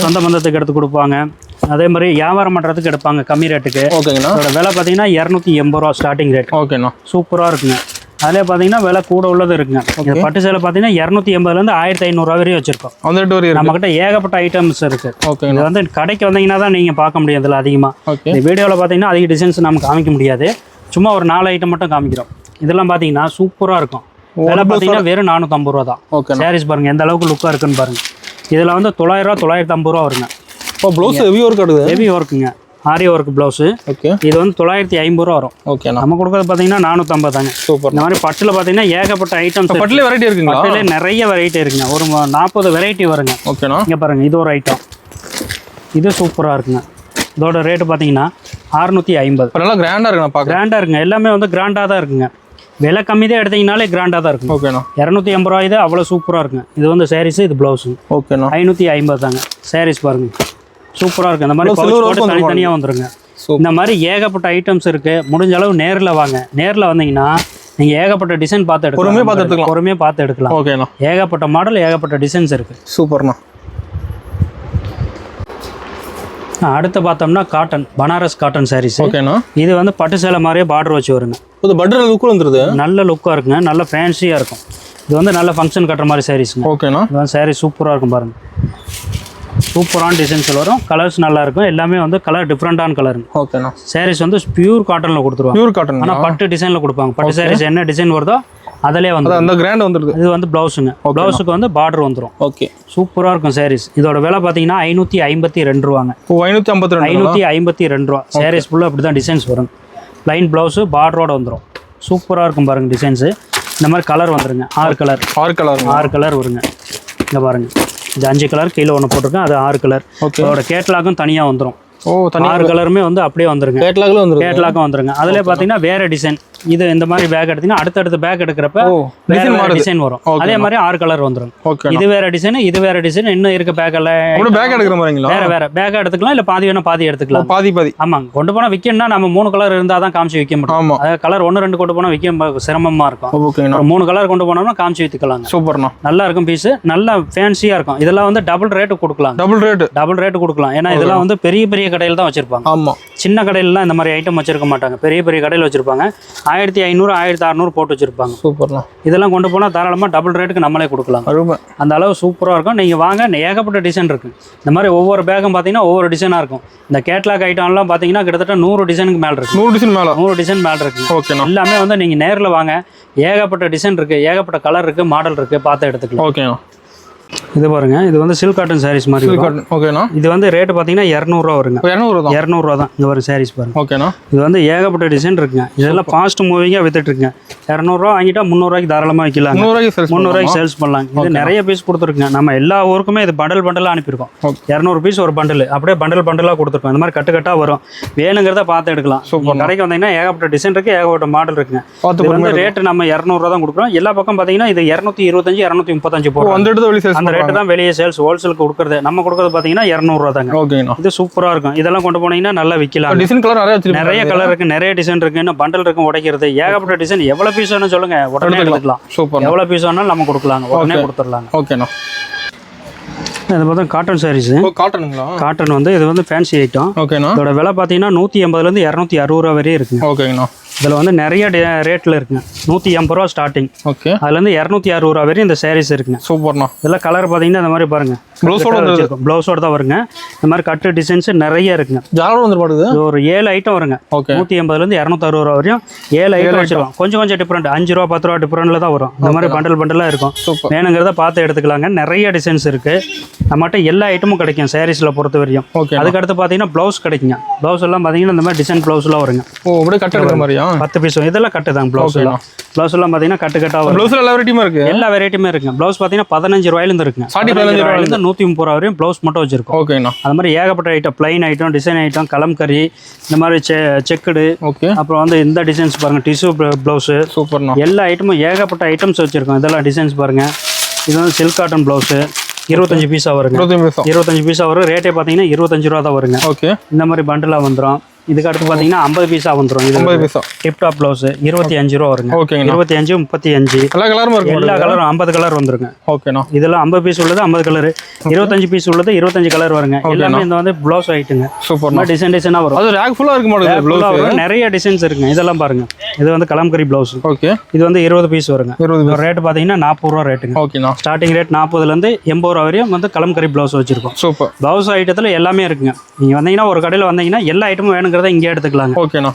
சொந்த பந்தத்துக்கு எடுத்து கொடுப்பாங்க. அதே மாதிரி வியாபாரம் பண்ணுறதுக்கு எடுப்பாங்க கம்மி ரேட்டுக்கு. ஓகேங்கண்ணா. அதோட விலை பார்த்தீங்கன்னா 280 ரூபா ஸ்டார்டிங் ரேட். ஓகேண்ணா. சூப்பராக இருக்குங்க. அதிலே பார்த்தீங்கன்னா விலை கூட உள்ளது இருக்குங்க. இந்த பட்டு சேலை பார்த்தீங்கன்னா 280லேருந்து 1500 ரூபா வரையும் வச்சிருக்கோம். நம்மகிட்ட ஏகப்பட்ட ஐட்டம்ஸ் இருக்கு. இது வந்து கடைக்கு வந்தீங்கன்னா தான் நீங்கள் பார்க்க முடியும். இதில் அதிகமாக இந்த வீடியோவில் பார்த்தீங்கன்னா அதிக டிசைன்ஸ் நம்ம காமிக்க முடியாது. சும்மா ஒரு 4 ஐட்டம் மட்டும் காமிக்கிறோம். இதெல்லாம் பார்த்தீங்கன்னா சூப்பராக இருக்கும். விலை பார்த்தீங்கன்னா வெறும் 450 ரூபா தான். சாரீஸ் பாருங்கள் எந்த அளவுக்கு லுக்காக இருக்குன்னு பாருங்கள். இதில் வந்து 900 ரூபா 950 ரூபா வருங்க. ப்ளவுஸ் ஹெவி ஒர்க்குங்க. Aari work blouse. இது வந்து 950 ரூபா வரும். ஓகே. நம்ம கொடுக்குறது பார்த்தீங்கன்னா 450 தாங்க. சூப்பர். இந்த மாதிரி பட்டில் பார்த்தீங்கன்னா ஏகப்பட்ட ஐட்டம்ஸ். பட்டில் வெரைட்டி இருக்குங்களா? பட்டில் நிறைய வெரைட்டி இருக்குங்க. ஒரு 40 வெரைட்டி வருங்க. ஓகேண்ணா. இங்கே பாருங்கள், இது ஒரு ஐட்டம். இது சூப்பராக இருக்குங்க. இதோட ரேட்டு பார்த்தீங்கன்னா 650. நல்லா கிராண்டாக இருக்குண்ணா. கிராண்டாக இருக்குங்க. எல்லாமே வந்து கிராண்டாக தான் இருக்குங்க. விலை கம்மி தான் எடுத்தீங்கனாலே கிராண்டாக தான் இருக்கும். ஓகேண்ணா. 280 ரூபாய் தான் அவ்வளோ சூப்பராக இருக்குங்க. இது வந்து சாரீஸு, இது ப்ளவுஸு. ஓகேண்ணா. 550 தாங்க. சாரீஸ் பாருங்கள் சூப்பராக இருக்குது. இந்த மாதிரி தனித்தனியாக வந்துருங்க. இந்த மாதிரி ஏகப்பட்ட ஐட்டம்ஸ் இருக்குது. முடிஞ்ச அளவு நேரில் வாங்க. நேரில் வந்தீங்கன்னா நீங்கள் ஏகப்பட்ட டிசைன் பார்த்து எடுக்கலாம். பொறுமையாக பார்த்து எடுக்கலாம். ஓகேண்ணா. ஏகப்பட்ட மாடல் ஏகப்பட்ட டிசைன்ஸ் இருக்குது. சூப்பர்ண்ணா. அடுத்து பார்த்தோம்னா காட்டன், பனாரஸ் காட்டன் சாரீஸ். ஓகேண்ணா. இது வந்து பட்டு சேலை மாதிரியே பார்டர் வச்சு வருங்க. பட்டர் லுக்கு வந்துருது. நல்ல லுக்காக இருக்குங்க. நல்ல ஃபேன்சியாக இருக்கும். இது வந்து நல்ல ஃபங்க்ஷன் கட்டுற மாதிரி சாரீஸுங்க. ஓகேண்ணா. இது வந்து சாரீ சூப்பராக இருக்கும் பாருங்கள். சூப்பரான டிசைன்ஸ் வரும். கலர்ஸ் நல்லா இருக்கும். எல்லாமே வந்து கலர் டிஃப்ரெண்டான கலருங்க. ஓகேண்ணா. சாரீஸ் வந்து பியூர் காட்டனில் கொடுத்துருவாங்க. Pure cotton. ஆனால் பட்டு டிசைனில் கொடுப்பாங்க. பட்டு சாரீஸ் என்ன டிசைன் வருதோ அதிலே வந்து அந்த கிராண்ட் வந்துடுது. இது வந்து ப்ளவுஸுங்க. ப்ளவுஸுக்கு வந்து பார்டர் வந்துடும். ஓகே. சூப்பராக இருக்கும் சாரீஸ். இதோட விலை பார்த்தீங்கன்னா 552 ரூபாங்க. 552 ரூபா. சாரீஸ் ஃபுல்லாக அப்படி தான் டிசைன்ஸ் வரும். ப்ளைன் ப்ளவுஸு பார்டரோட வந்துடும். சூப்பராக இருக்கும் பாருங்கள் டிசைன்ஸு. இந்த மாதிரி கலர் வந்துருங்க. 6 கலர் வருங்க. இங்கே பாருங்கள், இது 5 கலர் கீழே ஒன்று போட்டிருக்கேன். அது 6 கலர். அதோட கேட்லாகும் தனியாக வந்துடும். 6 கலருமே வந்து அப்படியே வந்துருங்க. கேட்லாகும் வந்துருங்க. அதில் பார்த்தீங்கன்னா வேறு டிசைன். இது இந்த மாதிரி பேக் எடுத்தீங்கன்னா அடுத்தடுத்த பேக் எடுக்கிறப்ப டிசைன் வரும். அதே மாதிரி 6 கலர் வந்துடும். இது வேற டிசைன், இது வேற டிசைன். இன்னும் இருக்க பேக் எல்லாம் பேக் எடுக்கிற மாதிரிங்களா? வேற பேக் எடுத்துக்கலாம். இல்லை பாதி வேணா பாதி எடுத்துக்கலாம். பாதி. ஆமாங்க. கொண்டு போனால் விற்கணும்னா நம்ம 3 கலர் இருந்தால் தான் காமிச்சு விற்க முடியும். அதாவது கலர் 1 2 கொண்டு போனால் விற்க சிரமமாக இருக்கும். 3 கலர் கொண்டு போனோம்னா காமிச்சு விற்றுக்கலாம். சூப்பர்ண்ணா. நல்லா இருக்கும் பீஸ். நல்லா ஃபேன்சியாக இருக்கும். இதெல்லாம் வந்து டபுள் ரேட்டு கொடுக்கலாம். டபுள் ரேட்டு கொடுக்கலாம். ஏன்னா இதெல்லாம் வந்து பெரிய பெரிய கடையில் தான் வச்சிருப்பாங்க. ஆமாம். சின்ன கடையிலலாம் இந்த மாதிரி ஐட்டம் வச்சிருக்க மாட்டாங்க. பெரிய பெரிய கடையில் வச்சிருப்பாங்க. 1500 1600 போட்டு வச்சிருப்பாங்க. சூப்பர்ண்ணா. இதெல்லாம் கொண்டு போனால் தாராளமாக டபுள் ரேட்டுக்கு நம்மளே கொடுக்கலாம். அந்த அளவு சூப்பராக இருக்கும். நீங்கள் வாங்க, ஏகப்பட்ட டிசைன் இருக்குது. இந்த மாதிரி ஒவ்வொரு பேக்கும் பார்த்தீங்கன்னா ஒவ்வொரு டிசைனாக இருக்கும். இந்த கேட்லாக் ஐட்டம்லாம் பார்த்தீங்கன்னா கிட்டத்தட்ட 100 டிசைனுக்கு மேலே இருக்குது. 100 டிசைன் மேலே இருக்குது. ஓகே. எல்லாமே வந்து நீங்கள் நேரில் வாங்க. ஏகப்பட்ட டிசைன் இருக்குது, ஏகப்பட்ட கலர் இருக்குது, மாடல் இருக்குது. பார்த்து எடுத்துக்கலாம். ஓகேண்ணா. இது பாருங்க, இது வந்து சில்க் காட்டன் சாரீஸ் மாதிரி சில்க் வரும். காட்டன். ஓகேண்ணா. இது வந்து ரேட்டு பார்த்தீங்கன்னா 200 வருங்க. 200 தான். 200 தான் இந்த ஒரு சாரீஸ் பாருங்க. ஓகேண்ணா. இது வந்து ஏகப்பட்ட டிசைன் இருக்குங்க. இதெல்லாம் ஃபாஸ்ட் மூவிங்காக வித்துட்டு இருக்குங்க. 200 வாங்கிட்டா 300 தாராளமாக விற்கலாம். 300 சேல்ஸ் பண்ணலாம். இது நிறைய பீஸ் கொடுத்துருக்குங்க. நம்ம எல்லா ஊருக்குமே இது பண்டலாக அனுப்பியிருக்கோம். 200 பீஸ் ஒரு பண்டல், அப்படியே பண்டலாக கொடுத்துருக்கோம். இந்த மாதிரி கட்டாக வரும். வேணுங்கிறத பார்த்து எடுக்கலாம். கடைக்கு வந்தீங்கன்னா ஏகப்பட்ட டிசைன் இருக்கு, ஏகப்பட்ட மாடல் இருக்குங்க. இது வந்து ரேட்டு நம்ம 200 தான் கொடுக்குறோம். எல்லா பக்கம் பார்த்தீங்கன்னா இது 225 235 போடுறோம். அந்த ரேட்டு தான் வெளியே சேல்ஸ் ஹோல்சேலுக்கு கொடுக்குறது. நம்ம கொடுக்குறது பார்த்தீங்கன்னா 200 தாங்க. ஓகேண்ணா. இது சூப்பராக இருக்கும். இதெல்லாம் கொண்டு போனீங்கன்னா நல்லா விற்கலாம். டிசைன் கலர் நிறைய கலர் இருக்கு, நிறைய டிசைன் இருக்கு. இன்னும் பண்டல் இருக்கும் உடைக்கிறது. ஏகப்பட்ட டிசைன். எவ்வளவு பீஸ் வேணும் சொல்லுங்க, உடனே எடுத்துக்கலாம். சூப்பர். எவ்வளவு பீஸ் வேணாலும் நம்ம கொடுக்கலாம், உடனே கொடுத்துடலாம். ஓகேண்ணா. இது பார்த்தா காட்டன் சாரீஸ். காட்டனுங்களா? காட்டன் வந்து இது வந்து ஃபேன்சி ஐட்டம். ஓகேண்ணா. இதோட விலை பார்த்தீங்கன்னா 180 260 ரூபா வரையும் இருக்குங்க. ஓகேங்கண்ணா. இதில் வந்து நிறைய ரேட்டில் இருக்குங்க. 180 ரூபா ஸ்டார்டிங். ஓகே. அதுலேருந்து 260 ரூபா வரையும் இந்த சாரீஸ் இருக்குங்க. சூப்பர்ண்ணா. இதெல்லாம் கலர் பார்த்தீங்கன்னா இந்த மாதிரி பாருங்க, ப்ளவுஸோட தான் வருங்க. இந்த மாதிரி கட்டு டிசைன்ஸ் நிறைய இருக்குங்க. இது ஒரு 7 ஐட்டம் வருங்க. 180 260 ரூபா வரையும் 7 ஐட்டம் வச்சிருக்கோம். கொஞ்சம் டிஃப்ரெண்ட், 5 ரூபா 10 ரூபா டிஃப்ரெண்ட்ல தான் வரும். இந்த மாதிரி பண்டலாக இருக்கும். வேணுங்கிறத பார்த்து எடுத்துக்கலாங்க. நிறைய டிசைன்ஸ் இருக்கு. நம்மகிட்ட எல்லா ஐட்டமும் கிடைக்கும் சாரீஸ்ல பொறுத்த வரையும். அதுக்கடுத்து பார்த்தீங்கன்னா ப்ளவுஸ் கிடைக்குங்க. ப்ளவுஸ் எல்லாம் பார்த்தீங்கன்னா இந்த மாதிரி டிசைன் ப்ளவுஸ்லாம் வருங்க. 10 பீஸ் இதெல்லாம் கட்டு தான். ப்ளவுஸ் எல்லாம் பார்த்தீங்கன்னா கட்டா வரும். எல்லா வெரைட்டியுமே இருக்கு. ப்ளவுஸ் பார்த்தீங்கன்னா 15 ரூபாயிலிருந்து இருக்குங்க. 15 ரூபாயிலிருந்து 130 ரூபா வரையும் ப்ளவுஸ் மட்டும் வச்சிருக்கோம். ஓகேண்ணா. அது மாதிரி ஏகப்பட்ட item, plain item, design item, kalamkari, இந்த மாதிரி செக்குடு, அப்புறம் வந்து இந்த டிசைன்ஸ் பாருங்க, டிஷ்யூ ப்ளவுஸ். சூப்பர்ண்ணா. எல்லா ஐட்டமும் ஏகப்பட்ட ஐட்டம்ஸ் வச்சிருக்கோம். இதெல்லாம் டிசைன்ஸ் பாருங்க. இது வந்து சில்க் காட்டன் ப்ளவுஸ் 25 பீஸா வருங்க. 25 பீஸா வரும். ரேட்டே பார்த்தீங்கன்னா 25 ரூபா தான் வருங்க. ஓகே. இந்த மாதிரி பண்டலாக வந்துடும். இதுக்கு அடுத்து பார்த்தீங்கன்னா 50 பீஸா வந்துடும். இது 50 பீஸா டிப் டாப் ப்ளவுஸ் 25 ரூபா வருங்க. 25 35 எல்லா கலரும் 50 கலர் வந்துருங்க. ஓகேண்ணா. இதெல்லாம் 50 பீஸ் உள்ளது 50 கலர், 25 பீஸ் உள்ளது 25 கலர் வருங்க. எல்லாமே இந்த வந்து ப்ளவுஸ் ஐட்டுங்க. சூப்பர். டிசைனாக வரும். அது ரேக் ஃபுல்லாக இருக்கு மாடல். ஃபுல்லாக வரும். நிறைய டிசைன்ஸ் இருக்குங்க. இதெல்லாம் பாருங்க. இது வந்து கலம்கரி ப்ளவுஸ். ஓகே. இது வந்து 20 பீஸ் வருங்க. ரேட் பார்த்தீங்கன்னா 40 ரூபா ரேட்டுங்க. ஓகேண்ணா. ஸ்டார்டிங் ரேட் 40லேருந்து 80 ரூபா வரையும் வந்து கலம்கரி ப்ளவுஸ் வச்சிருக்கோம். சூப்பர். ப்ளவுஸ் ஐட்டத்தில் எல்லாமே இருக்குங்க. நீங்கள் வந்தீங்கன்னா ஒரு கடையில் வந்தீங்கன்னா எல்லா ஐட்டமும் வேணுங்கிறத இங்கே எடுத்துக்கலாங்க. ஓகேண்ணா.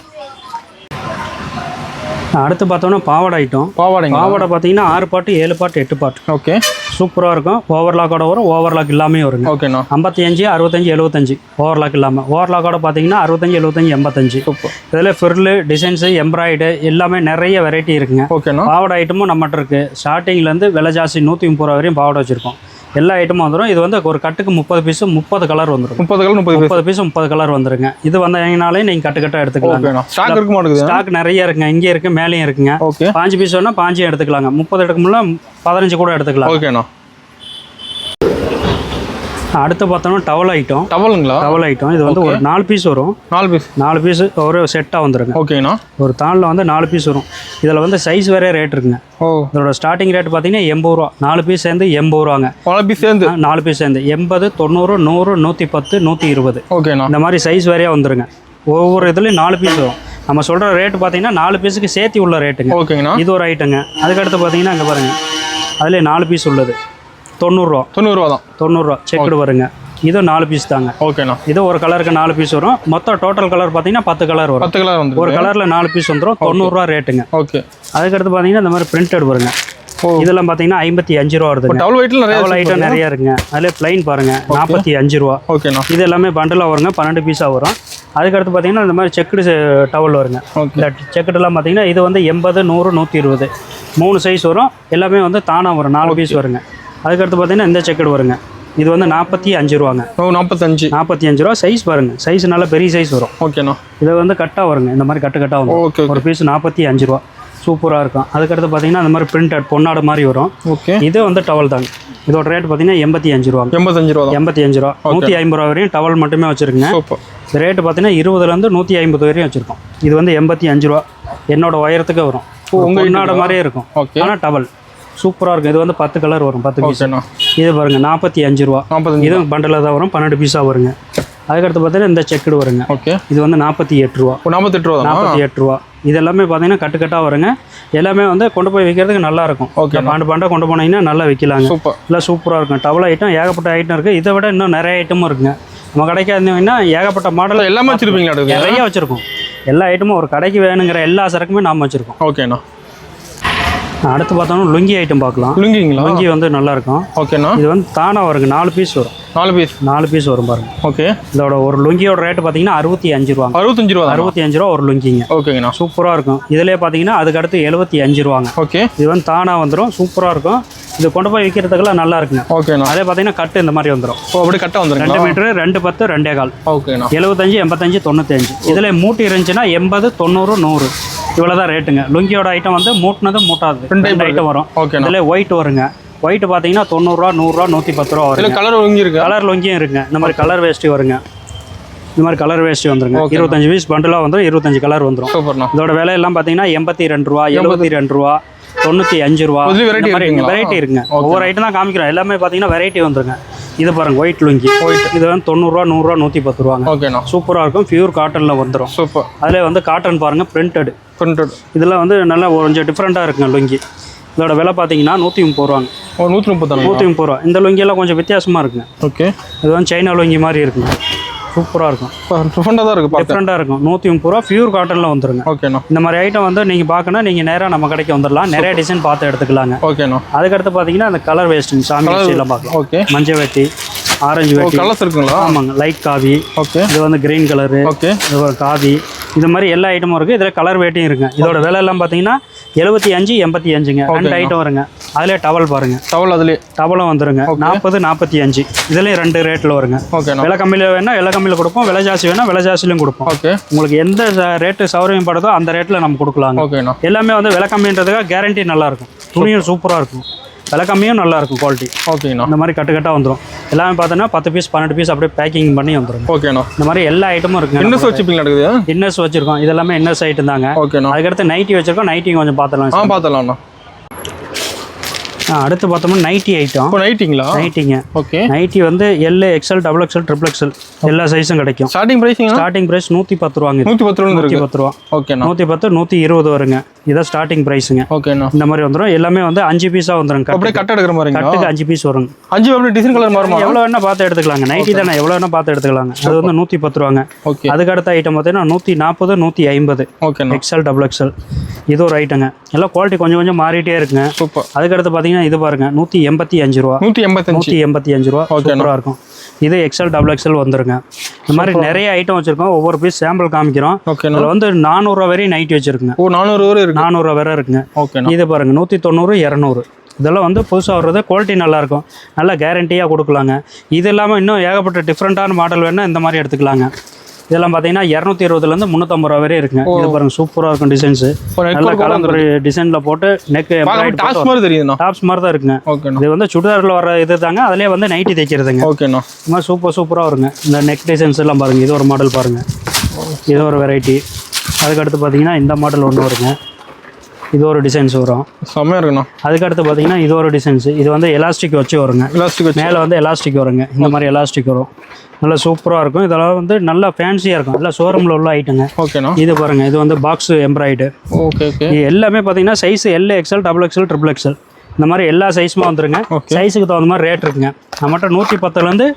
அடுத்து பார்த்தோம்னா பாவாடை ஐட்டம். பாவாடை பார்த்தீங்கன்னா 6 பாட்டு 7 பாட்டு 8 பாட்டு. ஓகே. சூப்பராக இருக்கும். ஓவர்லாக்கோட வரும், ஓவர்லாக் இல்லாமே வருங்க. ஓகேண்ணா. 55 65 75 ஓவர்லாக் இல்லாமல். ஓவர்லாக்கோட பார்த்தீங்கன்னா 65 75 85. இதில் ஃபிர்லு டிசைன்ஸு எம்ப்ராய்டு எல்லாமே நிறைய வெரைட்டி இருக்குங்க. ஓகேண்ணா. பாவாடை ஐட்டமும் நம்மகிட்ட இருக்குது. ஸ்டார்டிங்லேருந்து விலை ஜாஸ்தி 130 ரூபா வரையும் பாவாடை வச்சுருக்கோம். எல்லா ஐட்டமும் வந்துடும். இது வந்து ஒரு கட்டுக்கு 30 பீஸ் 30 கலர் வந்துடும். 30 பீஸ் 30 கலர் வந்துருங்க. இது வந்தீங்கனாலே நீங்கள் கட்டாக எடுத்துக்கலாம். ஸ்டாக் நிறைய இருக்குங்க. இங்கே இருக்கு, மேலேயும் இருக்குங்க. 5 பீஸ் வேணா 5 எடுத்துக்கலாங்க. 30 எடுக்க முடியல 15 கூட எடுத்துக்கலாம். ஓகேண்ணா. அடுத்து பார்த்தோம்னா டவல் ஐட்டம். Towel item. இது வந்து ஒரு 4 பீஸ் வரும். 4 பீஸ் ஒரு செட்டாக வந்துருங்க. ஓகேண்ணா. ஒரு தாளில் வந்து 4 பீஸ் வரும். இதில் வந்து சைஸ் வேற ரேட் இருக்குங்க. இதோட ஸ்டார்டிங் ரேட் பார்த்தீங்கன்னா 80 ரூபா. 4 பீஸ் சேர்ந்து 80 ரூபாங்க. 4 பீஸ் சேர்ந்து 80 90 100 110 120. ஓகேண்ணா. இந்த மாதிரி சைஸ் வேறையாக வந்துருங்க. ஒவ்வொரு இதுலேயும் 4 பீஸ் வரும். நம்ம சொல்கிற ரேட் பார்த்தீங்கன்னா 4 பீஸுக்கு சேர்த்து உள்ள ரேட்டுங்க. ஓகேங்கண்ணா. இது ஒரு ஐட்டங்க. அதுக்கடுத்து பார்த்தீங்கன்னா இங்கே பாருங்கள், அதில் 4 பீஸ் உள்ளது 90 ரூபா. 90 ரூபா செக்குடு வருங்க. இது 4 பீஸ் தாங்க. ஓகேண்ணா. இது ஒரு கலருக்கு 4 பீஸ் வரும். மொத்தம் டோட்டல் கலர் பார்த்தீங்கன்னா 10 கலர் வரும். 10 கலர் வந்து ஒரு கலரில் 4 பீஸ் வந்துடும். 90 ரூபா ரேட்டுங்க. ஓகே. அதுக்கடுத்து பார்த்தீங்கன்னா இந்த மாதிரி பிரிண்டட் வருங்க. இதெல்லாம் பார்த்தீங்கன்னா 55 ரூபா வருது. டவல் ஐட்டம் நிறைய இருக்குங்க. அதில் பிளைன் பாருங்க 45 ரூபா. ஓகேண்ணா. இது எல்லாமே பண்டலாக வருங்க. 12 பீஸாக வரும். அதுக்கடுத்து பார்த்தீங்கன்னா இந்த மாதிரி செக்குடு டவல் வருங்க. இந்த செக்குடுலாம் பார்த்தீங்கன்னா இது வந்து 80 100 120 3 சைஸ் வரும். எல்லாமே வந்து தானாக வரும். 4 பீஸ் வருங்க. அதுக்கடுத்து பார்த்தீங்கன்னா இந்த செக்கெட் வருங்க. இது வந்து 45 ரூபாங்க. 45 ரூபா. சைஸ் பாருங்க, சைஸ் நல்லா பெரிய சைஸ் வரும். ஓகேண்ணா. இது வந்து கட்டாக வருங்க. இந்த மாதிரி கட்டாக வரும். ஒரு பீஸ் 45 ரூபா. சூப்பராக இருக்கும். அதுக்கடுத்து பார்த்தீங்கன்னா அந்த மாதிரி பிரிண்டட் பொன்னாடு மாதிரி வரும். ஓகே. இது வந்து டவல் தாங்க. இதோட ரேட் பார்த்தீங்கன்னா 85 ரூபா. 85 ரூபா. 150 ரூபா வரையும் டவல் மட்டுமே வச்சுருங்க. ரேட்டு பார்த்தீங்கன்னா 20லேருந்து 150 வரையும் வச்சுருக்கோம். இது வந்து 85 ரூபா. என்னோட உயரத்துக்கு வரும். பொன்னாடு மாதிரியே இருக்கும். ஆனால் டவல் சூப்பராக இருக்கும். இது வந்து 10 கலர் வரும். 10 பீஸ். இது பாருங்க 45 ரூபா. இது பண்டலில் தான் வரும். 12 பீஸாக வருங்க. அதுக்கடுத்து பார்த்தீங்கன்னா இந்த செக்குடு வருங்க. ஓகே. இது வந்து 48 ரூபா. 48 ரூபா. இது எல்லாமே பார்த்தீங்கன்னா கட்டாக வருங்க. எல்லாமே வந்து கொண்டு போய் விற்கிறதுக்கு நல்லா இருக்கும். ஓகே. பாண்டை கொண்டு போனீங்கன்னா நல்லா விற்கலாங்க. இல்லை சூப்பராக இருக்கும். டவல் ஐட்டம் ஏகப்பட்ட ஐட்டம் இருக்குது. இதை விட இன்னும் நிறைய ஐட்டமும் இருக்குங்க. நம்ம கடைக்கு இருந்தீங்கன்னா ஏகப்பட்ட மாடல் எல்லாமே வச்சுருப்பீங்களா? நிறைய வச்சுருக்கோம். எல்லா ஐட்டமும் ஒரு கடைக்கு வேணுங்கிற எல்லா சரக்குமே நாம் வச்சுருக்கோம். ஓகேண்ணா. அடுத்து பார்த்தோம்னா லுங்கி ஐட்டம் பார்க்கலாம். லுங்கிங்களா? லுங்கி வந்து நல்லா இருக்கும். ஓகேண்ணா. இது வந்து தானா வருங்க, 4 பீஸ் வரும். 4 பீஸ் வரும் பாருங்க. ஓகே. இதோட ஒரு லுங்கியோட ரேட்டு பார்த்தீங்கன்னா 65 ரூபா. 65 ரூபா. 65 ரூபா ஒரு லுங்கிங்க. ஓகேங்கண்ணா. சூப்பராக இருக்கும். இதுலேயே பார்த்தீங்கன்னா அதுக்கு அடுத்து 75 ரூபாங்க. ஓகே. இது வந்து தானா வந்துடும், சூப்பராக இருக்கும். இது கொண்டு போய் விற்கிறதுக்கெல்லாம் நல்லா இருக்குங்க. ஓகேண்ணா. அதே பார்த்தீங்கன்னா கட்டு இந்த மாதிரி வந்துடும். அப்படி கட்ட வந்துடும். 2 மீட்டரு 2 10 2 1/4. ஓகேண்ணா. 75 85 95. இதில் மூட்டி இருந்துச்சுன்னா 80 90 100 இவ்வளோதான் ரேட்டுங்க. லுங்கியோட ஐட்டம் வந்து மூட்டினது மூட்டாது 2 ஐட்டம் வரும். இதில் ஒயிட் வருங்க. ஒயிட் பார்த்தீங்கன்னா 90 ரூபா 100 ரூபா 110 ரூபா வரும். கலர் லுங்கி இருக்கு. கலர் லுங்கியும் இருக்குங்க. இந்த மாதிரி கலர் வேஷ்டி வருங்க. இந்த மாதிரி கலர் வேஷ்டி வந்துருங்க. 25 பீஸ் பண்டலாக வந்துடும். 25 கலர் வந்துடும். சூப்பர்ண்ணா. இதோட விலை எல்லாம் பார்த்தீங்கன்னா 82 ரூபா 72 ரூபா 95 ரூபா. வெரைட்டி இருக்குங்க. ஒவ்வொரு ஐட்டம் தான் காமிக்கிறோம். எல்லாமே பார்த்தீங்கன்னா வெரைட்டி வந்துருங்க. இது பாருங்க ஒயிட் லுங்கி. இது வந்து 90 ரூபா 100 ரூபா 110 ரூபாங்க. ஓகேண்ணா. சூப்பராக இருக்கும். பியூர் காட்டனில் வந்துடும். சூப்பர். அதில் வந்து காட்டன் பாருங்க, பிரிண்டட். இதெல்லாம் வந்து நல்லா கொஞ்சம் டிஃப்ரெண்ட்டாக இருக்குங்க லுங்கி. இதோட விலை பார்த்தீங்கன்னா 130 ரூபாங்க. 130 ரூபா. இந்த லுங்கியெல்லாம் கொஞ்சம் வித்தியாசமாக இருக்குங்க. ஓகே. இது வந்து சைனா லுங்கி மாதிரி இருக்குங்க. சூப்பராக இருக்கும். டிஃப்ரெண்ட்டாக இருக்கும். 130 ரூபா பியூர் காட்டனில் வந்துருங்க. ஓகேண்ணா. இந்த மாதிரி ஐட்டம் வந்து நீங்கள் பார்க்கணும், நீங்கள் நேராக நம்ம கடைக்கு வந்துடலாம். நிறைய டிசைன் பார்த்து எடுத்துக்கலாங்க. ஓகேண்ணா. அதுக்கடுத்து பார்த்தீங்கன்னா அந்த கலர் வேஸ்டிங் சாமி வேஸ்டிலாம் பார்க்கலாம். ஓகே. மஞ்சள் வெட்டி, ஆரஞ்சு வெட்டி. கலர்ஸ் இருக்குங்களா? ஆமாங்க. லைட் காவி. ஓகே. இது வந்து கிரீன் கலரு. ஓகே. இது ஒரு காவி. இந்த மாதிரி எல்லா ஐட்டமும் இருக்குது. இதில் கலர் வேட்டியும் இருக்குங்க. இதோட விலை எல்லாம் பார்த்தீங்கன்னா 75 85ங்க. 2 ஐட்டம் வருங்க. அதிலே டவல் பாருங்க. டவலும் வந்துருங்க. 40 45. இதுலேயும் 2 ரேட்டில் வருங்க. விலை கம்மியில் வேணால் விலை கம்மியில் கொடுப்போம். விலை ஜாஸ்தி வேணால் விலை ஜாஸ்தியிலும் கொடுப்போம். உங்களுக்கு எந்த ரேட்டு சௌகரியம் படுதோ அந்த ரேட்டில் நம்ம கொடுக்கலாங்க. எல்லாமே வந்து விலை கம்மின்றதுக்காக கேரண்டி நல்லாயிருக்கும். துணியும் சூப்பராக இருக்கும். விலை கம்மியும் நல்லா இருக்கும் குவாலிட்டி. ஓகேண்ணா. இந்த மாதிரி கட்டாக வந்துடும். எல்லாமே பார்த்தோன்னா 10 பீஸ் 12 பீஸ் அப்படியே பேக்கிங் பண்ணி வந்துடும். ஓகேண்ணா. இந்த மாதிரி எல்லா ஐட்டமும் இருக்குங்க. இன்னர்ஸ் வச்சிருக்கோம். இதெல்லாமே இன்னர்ஸ் ஐட்டம் தாங்க. ஓகேண்ணா. அதுக்கடுத்து நைட்டி வச்சிருக்கோம். நைட்டி கொஞ்சம் பார்த்துடலாம். அடுத்து பார்த்தோம்னா நைட்டி ஐட்டம். நைட்டிங்க. ஓகே. நைட்டி வந்து L XL double XL triple XL எல்லா சைஸும் கிடைக்கும். ஸ்டார்டிங் பிரைஸ் 110 ரூபாங்க. 110 ரூபா. ஓகேண்ணா. 110 120 வருங்க. இதான் ஸ்டார்டிங் பிரைஸுங்க. ஓகேண்ணா. இந்த மாதிரி வந்துடும். எல்லாமே வந்து 5 பீஸாக வந்துடும். அப்படியே கட் எடுக்கிற மாதிரி. கட்டுக்கு 5 பீஸ் வரும். 5 அப்படியே டிசைன் கலர் மாறுமா? எவ்வளோ வேணா பார்த்து எடுத்துக்கலாங்க. நைட்டி தானே, எவ்வளோ வேணா பார்த்து எடுத்துக்கலாங்க. அது வந்து 110 ரூபாங்க. ஓகே. அதுக்கு அடுத்த ஐட்டம் பார்த்தீங்கன்னா 140 150. ஓகே. எக்ஸ்எல் டபுள் எக்ஸ்எல் இது ஒரு ஐட்டங்க. எல்லாம் குவாலிட்டி கொஞ்சம் கொஞ்சம் மாறிட்டே இருக்குங்க. சூப்பர். அதுக்கடுத்து பார்த்தீங்கன்னா இது பாருங்க 185 ரூபா. 185 ரூபா. சூப்பராக இருக்கும். இது எக்ஸ்எல் டபுள் எக்ஸ்எல் வந்துருங்க. இந்த மாதிரி நிறைய ஐட்டம் வச்சிருக்கோம். ஒவ்வொரு பீஸ் சாம்பிள் காமிக்கிறோம். இதில் வந்து 400 ரூபா வரையும் நைட்டி வச்சிருக்குங்க. 400 ரூபா வரை இருக்குங்க. இது பாருங்க 190 200. இதெல்லாம் வந்து புதுசாக வர்றது. குவாலிட்டி நல்லாயிருக்கும். நல்லா கேரண்டியாக கொடுக்கலாங்க. இது இல்லாமல் இன்னும் ஏகப்பட்ட டிஃப்ரெண்ட்டான மாடல் வேணால் இந்த மாதிரி எடுத்துக்கலாங்க. இதெல்லாம் பார்த்தீங்கன்னா 220 150 ரூபா வரை இருக்குங்க. இது பாருங்க சூப்பராக இருக்கும். டிசைன்ஸ் நல்ல கலர் டிசைனில் போட்டு நெக் டாப்ஸ் மாதிரி தான் இருக்குங்க. இது வந்து சுடிதாரில் வர இது தாங்க. அதிலே வந்து நைட்டி தைக்கிறதுங்க. ஓகேண்ணா. இந்த மாதிரி சூப்பராக வருங்க. இந்த நெக் டிசைன்ஸ் எல்லாம் பாருங்க. இது ஒரு மாடல் பாருங்க. இது ஒரு வெரைட்டி. அதுக்கடுத்து பார்த்தீங்கன்னா இந்த மாடல் ஒன்று வருங்க. இது ஒரு டிசைன்ஸ் வரும். செம்மையாக இருக்குண்ணா. அதுக்கடுத்து பார்த்தீங்கன்னா இது ஒரு டிசைன்ஸ். இது வந்து எலாஸ்டிக் வச்சு வருங்க. மேலே வந்து எலாஸ்டிக் வருங்க. இந்த மாதிரி எலாஸ்டிக் வரும். நல்லா சூப்பராக இருக்கும். இதெல்லாம் வந்து நல்லா ஃபேன்சியாக இருக்கும். எல்லாம் ஷோரூமில் உள்ள ஐட்டங்க. ஓகேண்ணா. இது பாருங்கள். இது வந்து பாக்ஸ் எம்ப்ராய்டு. ஓகே. இது எல்லாமே பார்த்தீங்கன்னா size L XL double XL triple XL இந்த மாதிரி எல்லா சைஸுமே வந்துருங்க. சைஸுக்கு தகுந்த மாதிரி ரேட் இருக்குங்க. நம்மகிட்ட 110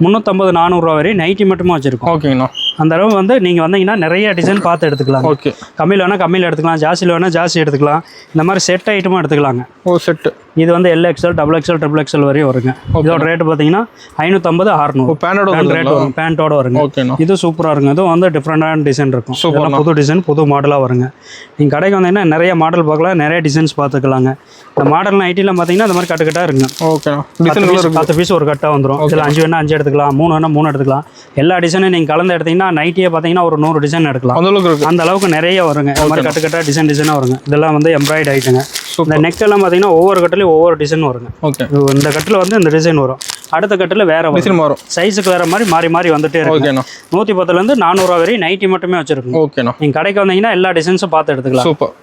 350 400 ரூபா வரை நைட்டி மட்டுமே வச்சிருக்கோம். ஓகேங்கண்ணா. அந்த அளவு வந்து நீங்கள் வந்தீங்கன்னா நிறைய டிசைன் பார்த்து எடுத்துக்கலாம். ஓகே. கம்மியில் வேணால் கம்மியில் எடுத்துக்கலாம். ஜாஸ்தியில் வேணால் ஜாஸ்தி எடுத்துக்கலாம். இந்த மாதிரி செட் ஐட்டமும் எடுத்துக்கலாங்க. செட்டு இது வந்து L XL double XL triple XL வரையும் வருங்க. இதோட ரேட்டு பார்த்தீங்கன்னா 550 600. ரேட் வரும். பேண்டோட வருங்க. ஓகேண்ணா. இது சூப்பராக இருக்குங்க. இதுவும் வந்து டிஃப்ரெண்டான டிசைன் இருக்கும். புது டிசைன் புது மாடலாக வருங்க. நீங்கள் கடைக்கு வந்தீங்கன்னா நிறைய மாடல் பார்க்கலாம். நிறைய டிசைன்ஸ் பார்த்துக்கலாங்க. இந்த மாடல் நைட்டிலாம் பார்த்தீங்கன்னா இந்த மாதிரி கட்டாக இருக்குங்க. ஓகேண்ணா. 10 பீஸ் ஒரு கட்டாக வந்துடும். இதில் 5 வேணால் 5 எடுத்துக்கலாம். 3 வேணால் 3 எடுத்துக்கலாம். எல்லா டிசைனும் நீங்கள் கலந்து எடுத்தீங்கன்னா நைட்டியே பார்த்தீங்கன்னா ஒரு 100 டிசைன் எடுக்கலாம். அந்த அளவுக்கு நிறைய வருங்க. இந்த மாதிரி கட்டாக டிசைனாக வருங்க. இதெல்லாம் வந்து எம்ப்ராய்டு ஐட்டங்க. இந்த நெக் எல்லாம் பார்த்தீங்கன்னா ஒவ்வொரு கட்டிலையும் ஒவ்வொரு டிசைன் வருங்க. ஓகே. இந்த கட்டில் வந்து இந்த டிசைன் வரும். அடுத்த கட்டில் வேற டிசைன் வரும். சைஸுக்கு வேற மாதிரி மாறி வந்துட்டே இருக்கு. 110 400 ரூபா வரை நைட்டி மட்டுமே வச்சிருக்கோம். ஓகேண்ணா. நீங்கள் கடைக்கு வந்தீங்கன்னா எல்லா டிசைன்ஸும் பார்த்து எடுத்துக்கலாம். சூப்பர்.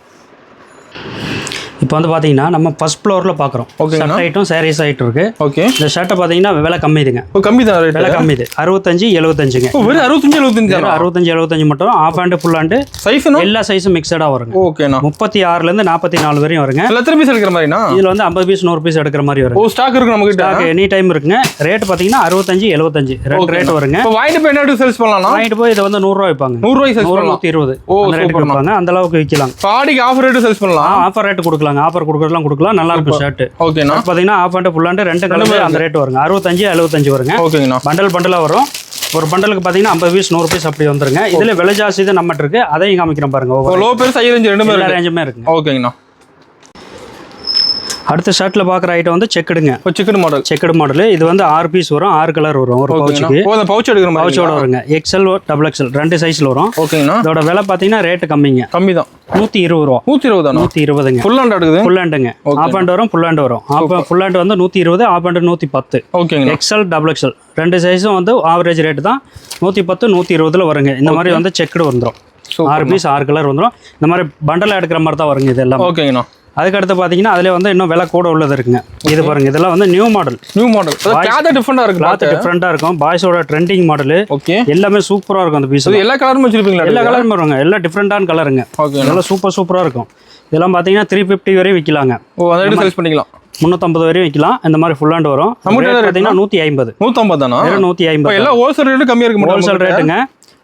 இப்போ வந்து பார்த்தீங்கன்னா நம்ம ஃபர்ஸ்ட் ஃப்ளோரில் பார்க்குறோம். ஷர்ட் ஐட்டம் சாரீஸ் ஐட்டம் இருக்கு. ஓகே. இந்த ஷர்ட்டை பார்த்தீங்கன்னா விலை கம்மி இதுங்க. கம்மி தான். விலை கம்மி இது 65 75ங்க. வெறும் 65 75 மட்டும். Half hand full hand size எல்லா சைஸும் மிக்சடாக வருங்க. ஓகேண்ணா. 36 44 வரையும் வருங்க. எத்தனை பீஸ் எடுக்கிற மாதிரினா இதில் வந்து 50 பீஸ் 100 பீஸ் எடுக்கிற மாதிரி வரும். ஸ்டாக் இருக்கு நமக்கு. ஸ்டாக் எனி டைம் இருக்குங்க. ரேட் பார்த்தீங்கன்னா 65 75 ரெண்டு ரேட் வருங்க. இப்போ வாங்கிட்டு போய் என்ன சேல்ஸ் பண்ணலாம்? வாங்கிட்டு போய் இதை வந்து 100 ரூபாய் வைப்பாங்க. 100 ரூபாய் சேல்ஸ் பண்ணலாம். 120 அந்த ரேட்டுக்கு வைப்பாங்க. அந்த அளவுக்கு விற்கலாம். பாடிக்கு ஆஃபர் ரேட் சேல்ஸ் பண்ணலாம். ஆஃபர் ரேட் கொடுக்கலாம். கொடுக்கலாங்க, ஆஃபர் கொடுக்குறதுலாம் கொடுக்கலாம், நல்லா இருக்கும் ஷர்ட். ஓகேண்ணா. பார்த்தீங்கன்னா ஆஃப் ஹேண்ட் ஃபுல் ஹேண்ட் ரெண்டு கலர் அந்த ரேட் வருங்க, 65 வருங்க. ஓகேங்கண்ணா. பண்டலாக வரும். ஒரு பண்டலுக்கு பார்த்தீங்கன்னா 50 பீஸ் 100 பீஸ் அப்படி வந்துருங்க. இதில் விலை ஜாஸ்தி தான் நம்மகிட்ட இருக்கு, அதையும் காமிக்கிறோம் பாருங்க. லோ பெருசு ஹை ரேஞ்ச் ரெண்டுமே ரேஞ்சுமே இருக்குங்க. ஓகேங்கண்ணா. அடுத்த ஷர்ட்ல பாக்குற ஐட்டம் வந்து செக்குடுங்க. Checked model. இது வந்து 6 பீஸ் வரும், 6 கலர் வரும் ஒரு பவுச்சுக்கு. பவுச் எடுக்கிற மாதிரி பவுச்சோட வருங்க. XL XXL ரெண்டு சைஸ்ல வரும். ஓகேங்கண்ணா. இதோட விலை பாத்தீங்கன்னா ரேட் கம்மி தான். 120 ரூபா. 120ங்க. ஃபுல் ஹேண்ட் எடுக்குது. ஃபுல் ஹேண்டுங்க. ஆஃப் ஹேண்ட் வரும், ஃபுல் ஹேண்ட் வரும். ஃபுல் ஹேண்ட் வந்து 120, ஆஃப் ஹேண்ட் 110. ஓகேங்க. XL XXL ரெண்டு சைஸும் வந்து ஆவரேஜ் ரேட் தான் 110 120ல வருங்க. இந்த மாதிரி வந்து செக்குடு வந்துரும். 6 பீஸ் 6 கலர் வந்துரும். இந்த மாதிரி பண்டலா எடுக்கிற மாதிரி தான் வருங்க இது எல்லாம். ஓகேங்கண்ணா. அதுக்கடுத்து பார்த்தீங்கன்னா அதில் வந்து இன்னும் விலை கூட உள்ளது இருக்குங்க. இது பாருங்க, இதெல்லாம் வந்து நியூ மாடல். கிளாத் டிஃப்ரெண்டாக இருக்கும். பாய்ஸோட ட்ரெண்டிங் மாடல். ஓகே. எல்லாமே சூப்பராக இருக்கும் அந்த பீஸ். எல்லா கலரும் வச்சிருப்பீங்களா? எல்லா கலரும் வருவாங்க, எல்லாம் டிஃப்ரெண்டான கலருங்க. இதெல்லாம் சூப்பராக இருக்கும். இதெல்லாம் பார்த்தீங்கன்னா 350 வரையும் விற்கலாங்க. சேல்ஸ் பண்ணிக்கலாம். 350 வரையும் விற்கலாம். இந்த மாதிரி ஃபுல் ஹேண்ட் வரும். பார்த்தீங்கன்னா 150. 150 தானா? 150. எல்லாம் ஹோல்சேல் ரேட்டு கம்மியாக இருக்கும். ஹோல்சேல் ரேட்டுங்க.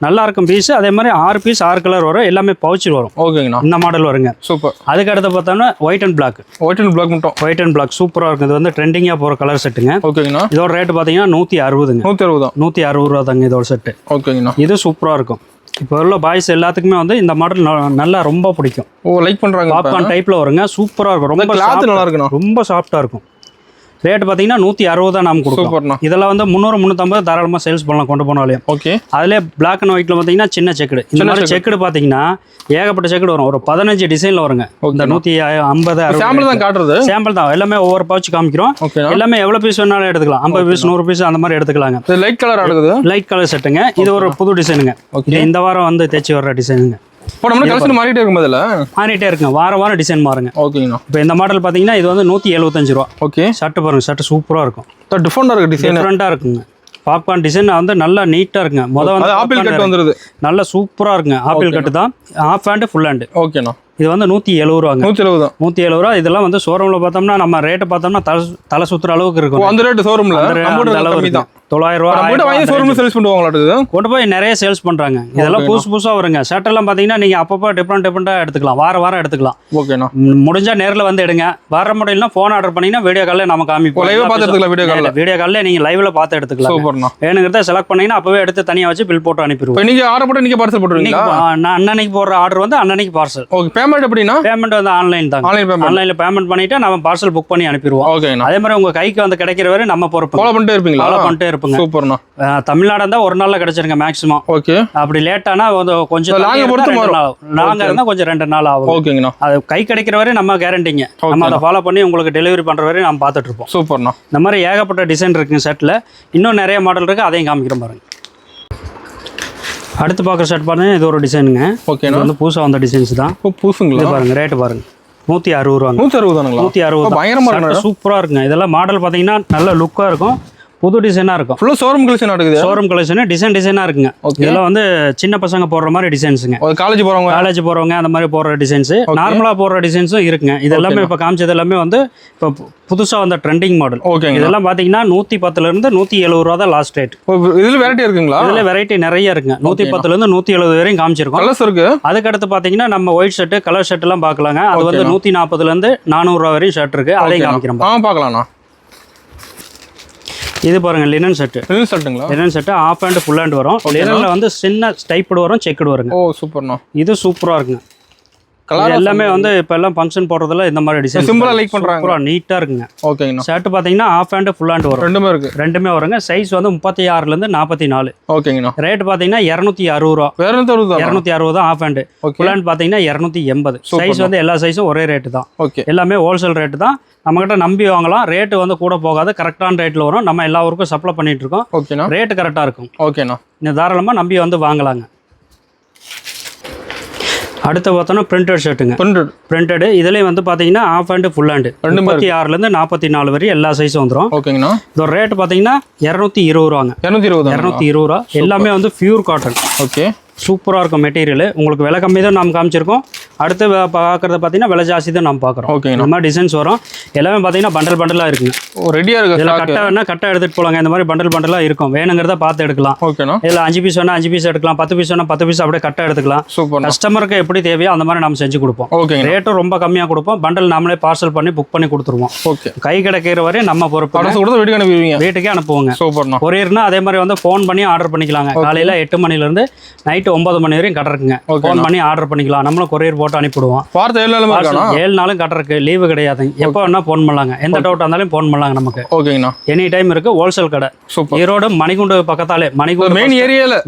நல்லா இருக்கும் பீஸ். அதே மாதிரி 6 பீஸ் 6 கலர் வரும். எல்லாமே பவுச் வரும். ஓகேங்கண்ணா. இந்த மாடல் வருங்க. சூப்பர். அதுக்கு அடுத்து பார்த்தோம்னா ஒயிட் அண்ட் பிளாக் மட்டும். ஒயிட் அண்ட் பிளாக் சூப்பராக இருக்கும். இது வந்து ட்ரெண்டிங்காக போகிற கலர் செட்டுங்க. ஓகேங்கண்ணா. இதோட ரேட் பார்த்தீங்கன்னா 160. 160 ரூபா தாங்க இதோட செட்டு. ஓகேங்கண்ணா. இது சூப்பராக இருக்கும். இப்போ உள்ள பாய்ஸ் எல்லாத்துக்குமே வந்து இந்த மாடல் நல்லா ரொம்ப பிடிக்கும். லைக் பண்ணுறாங்க. பாப்கார்ன் டைப்பில் வருங்க. சூப்பராக இருக்கும். ரொம்ப நல்லா இருக்கும். ரொம்ப சாஃப்டாக இருக்கும். ரேட் பார்த்தீங்கன்னா 160 தான் நாம் கொடுப்போம். இதெல்லாம் வந்து 300 350 தாராளமாக சேல்ஸ் பண்ணலாம் கொண்டு போனாலையும். ஓகே. அதிலே பிளாக் அண்ட் ஒயிட்ல பார்த்தீங்கன்னா சின்ன செக்குடு. இந்த மாதிரி செக்குடு பார்த்தீங்கன்னா ஏகப்பட்ட செக்குடு வரும். ஒரு 15 டிசைனில் வருங்க. இந்த 150 சாம்பிள் தான் காட்டுறது. சாம்பிள் தான். எல்லாமே ஒவ்வொரு பவுச் காமிக்கிறோம். எல்லாமே எவ்வளோ பீஸ் வேணாலும் எடுத்துக்கலாம். 50 பீஸ் 100 பீஸ் அந்த மாதிரி எடுத்துக்கலாங்க. லைட் கலர் ஆடுது. லைட் கலர் செட்டுங்க. இது ஒரு புது டிசைனுங்க. இந்த வாரம் வந்து தேய்ச்சி வர்ற டிசைனுங்க. மாறிட்டே இருக்குங்க. வாரம் டிசைன் மாறுங்க. ஓகேங்கண்ணா. இப்போ இந்த மாடல் பார்த்தீங்கன்னா இது வந்து 175 ரூபா. ஓகே. ஷர்ட் பாருங்க. ஷர்ட் சூப்பராக இருக்கும். டிஃப்ரெண்டாக இருக்குங்க. பாப்கார்ன் டிசைன் வந்து நல்லா நீட்டாக இருக்குங்க. வந்து ஆப்பிள் கட் வந்துருது. நல்லா சூப்பராக இருக்குங்க. ஆப்பிள் கட்டு தான். Half hand full hand. ஓகேண்ணா. இது வந்து 170 ரூபாங்க. 170 ரூபா. இதெல்லாம் வந்து ஷோரூம்ல பார்த்தோம்னா நம்ம ரேட்டு பார்த்தோம்னா தலை சுத்துற அளவுக்கு இருக்கும். அந்த ரேட் ஷோரூம்ல 900 ரூபா. கொண்டு போய் நிறைய சேல்ஸ் பண்றாங்க. இதெல்லாம் புதுசா வருங்க. ஷர்ட் எல்லாம் பாத்தீங்கன்னா நீங்க அப்பப்போ டிஃப்ரெண்டா எடுத்துக்கலாம். வாரம் எடுத்துக்கலாம். ஓகேண்ணா. முடிஞ்சா நேரில் வந்து எடுங்க. வர முடியலன்னா போன் ஆர்டர் பண்ணீங்கன்னா வீடியோ காலில் நம்ம காமிப்போம். வீடியோ காலில் நீங்க லைவ்ல பார்த்து எடுத்துக்கலாம். வேணுங்கிறத செலக்ட் பண்ணீங்கன்னா அப்பவே எடுத்து தனியா வச்சு பில் போட்டு அனுப்பிடுவோம். நீங்க ஆர்டர் போட்டு நீங்க பார்சல் போட்டுருவீங்களா? நான் அன்னன்னைக்கு போடுற ஆர்டர் வந்து அன்னன்னைக்கு பார்சல். பேமெண்ட் எப்படின்னா? பேமெண்ட் வந்து ஆன்லைன் தான். ஆன்லைன்ல பேமெண்ட் பண்ணிட்டு நம்ம பார்சல் புக் பண்ணி அனுப்பிடுவோம். ஓகேண்ணா. அதே மாதிரி உங்க கைக்கு வந்து கிடைக்கிற வரை நம்ம பொறுப்பு. ஃபாலோ பண்ணிட்டே இருப்பீங்க. சூப்பர்ண்ணா. தமிழ்நாடு இருந்தா ஒரு நாள்ல கிடைச்சிருங்க மேக்ஸிமம். ஓகே. அப்படி லேட்டானா கொஞ்சம் லாங்கா இருந்தா கொஞ்சம் 2 நாள் ஆகும். ஓகேங்கண்ணா. அது கை கிடைக்கிற வரை நம்ம கேரண்டிங்க. நம்ம அதை ஃபாலோ பண்ணி உங்களுக்கு டெலிவரி பண்ற வரை நம்ம பார்த்துட்டு இருப்போம். சூப்பர்ண்ணா. இந்த மாதிரி ஏகப்பட்ட டிசைன் இருக்குங்க ஷர்ட்ல. இன்னும் நிறைய மாடல் இருக்கு. அதையும் காமிக்கிறோம் பாருங்க. அடுத்து பார்க்குற ஷர்ட் பாருங்க. இது ஒரு டிசைனுங்க. ஓகே. வந்து புதுசாக வந்த டிசைன்ஸ் தான். புதுசுங்களா? பாருங்க ரேட்டு பாருங்க 160 ரூபா. 160 தானுங்களா? 160 பயங்கரமாக சூப்பராக இருக்குங்க. இதெல்லாம் மாடல் பார்த்தீங்கன்னா நல்ல லுக்காக இருக்கும். புது டிசைனாக இருக்கும். ஃபுல்லாக ஷோரூம் கலெக்ஷன் இருக்குது. ஷோரூம் கலெக்ஷன் டிசைனாக இருக்குங்க. இதெல்லாம் வந்து சின்ன பசங்க போடுற மாதிரி டிசைன்ஸுங்க. காலேஜ் போகிறவங்க அந்த மாதிரி போடுற டிசைன்ஸ். நார்மலாக போடுற டிசைன்ஸும் இருக்குங்க. இது எல்லாமே இப்போ காமிச்சது எல்லாமே வந்து இப்போ புதுசாக வந்த ட்ரெண்டிங் மாடல். ஓகே. இதெல்லாம் பார்த்தீங்கன்னா 110 170 ரூபா தான் லாஸ்ட் ரேட். இதில் வெரைட்டி இருக்குங்களா? இதில் வெரைட்டி நிறைய இருக்குங்க. 110 170 வரையும் காமிச்சிருக்கோம். கலர்ஸ் இருக்கு. அதுக்கடுத்து பார்த்தீங்கன்னா நம்ம ஒயிட் ஷர்ட் கலர் ஷர்ட் எல்லாம் பார்க்கலாங்க. அது வந்து 140 400 ரூபா வரையும் ஷர்ட் இருக்கு. அதையும் காமிக்கிறோம். பார்க்கலாம்ண்ணா. இது பாருங்க linen set. Linen set half hand full hand வரும். லினன்ல வந்து சின்ன ஸ்டைப்டு வரும், செக்குடு வருங்க. ஓ சூப்பர்ண்ணா. இது சூப்பரா இருக்குங்க. கலர் எல்லாமே வந்து இப்ப எல்லாம் ஃபங்க்ஷன் போடுறதுல இந்த மாதிரி டிசைன் சிம்பிளா லைக் பண்றாங்க. சூப்பரா நீட்டா இருக்குங்க. ஓகேங்கண்ணா. ஷர்ட் பாத்தீங்கன்னா ஆஃப் ஹேண்ட் ஃபுல் ஹேண்ட் வரும். ரெண்டுமே வருங்க. சைஸ் வந்து 36 ல இருந்து 44. ஓகேங்கண்ணா. ரேட் பாத்தீங்கன்னா 260 ரூபா. 260 தான் ஆஃப் ஹேண்ட். ஃபுல் ஹேண்ட் பாத்தீங்கன்னா 280. சைஸ் வந்து எல்லா சைஸும் ஒரே ரேட் தான். எல்லாமே ஹோல்சேல் ரேட் தான். நம்மகிட்ட நம்பி வாங்கலாம். ரேட்டு வந்து கூட போகாது. கரெக்டான ரேட்டில் வரும். நம்ம எல்லா ஊருக்கும் சப்ளை பண்ணிட்டு இருக்கோம். ஓகேண்ணா. ரேட்டு கரெக்டாக இருக்கும். ஓகேண்ணா. நீங்கள் தாராளமாக நம்பி வந்து வாங்கலாங்க. அடுத்து பார்த்தோன்னா பிரிண்டட் ஷர்ட்டுங்க. பிரிண்டடு இதுலேயும் வந்து பார்த்தீங்கன்னா ஆஃப் ஹேண்டு ஃபுல் ஹேண்டு 36 44 வரை எல்லா சைஸும் வந்துடும். ஓகேங்கண்ணா. இதோட ரேட்டு பார்த்தீங்கன்னா 220 ரூபாங்க. 220 ரூபா. எல்லாமே வந்து பியூர் காட்டன். ஓகே. சூப்பராக இருக்கும் மெட்டீரியல். உங்களுக்கு விலை கம்மி தான் நம்ம காமிச்சிருக்கோம். அடுத்து பார்க்குறது பார்த்தீங்கன்னா விலை ஜாஸ்தி தான் நம்ம பார்க்குறோம். ஓகேங்க. இந்த மாதிரி டிசைன்ஸ் வரும். எல்லாமே பார்த்தீங்கன்னா பண்டலாக இருக்குங்க. ரெடியாக இருக்குது. இதில் கட்டை வேணால் கட்டை எடுத்துகிட்டு போகலாங்க. இந்த மாதிரி பண்டலாக இருக்கும். வேணுங்கிறத பார்த்து எடுக்கலாம். ஓகேண்ணா. இதில் 5 பீஸ் வேணால் 5 பீஸ் எடுக்கலாம். 10 பீஸ் வேணால் 10 பீஸ் அப்படியே கட்டை எடுத்துக்கலாம். சூப்பர். கஸ்டமருக்கு எப்படி தேவையோ அந்த மாதிரி நம்ம செஞ்சு கொடுப்போம். ஓகேங்க. ரேட்டும் ரொம்ப கம்மியாக கொடுப்போம். பண்டல் நாமளே பார்சல் பண்ணி புக் பண்ணி கொடுத்துருவோம். ஓகே. கை கிடைக்கிற வரையும் நம்ம பொறுப்பு. வீட்டுக்கு அனுப்பிடுவீங்க? வீட்டுக்கே அனுப்புவோங்க. சூப்பர்ண்ணா. கொரியர்னா அதே மாதிரி வந்து ஃபோன் பண்ணி ஆர்டர் பண்ணிக்கலாங்க. காலையில் 8 மணிலேருந்து நைட்டு 9 மணி வரையும் கடை இருக்குங்க. ஃபோன் பண்ணி ஆர்டர் பண்ணிக்கலாம். நம்மளும் கொரியர் போட்டு அனுப்பிடுவோம். 7 நாளும் கடை இருக்கு. லீவு கிடையாது. எப்போ வேணா ஃபோன் பண்ணலாங்க. எந்த டவுட் இருந்தாலும் ஃபோன் பண்ணலாங்க நமக்கு. ஓகேங்கண்ணா. எனி டைம் இருக்கு. ஹோல்சேல் கடை. சூப்பர். ஈரோடு மணிகுண்டு பக்கத்தாலே. மணிகுண்டு மெயின் ஏரியால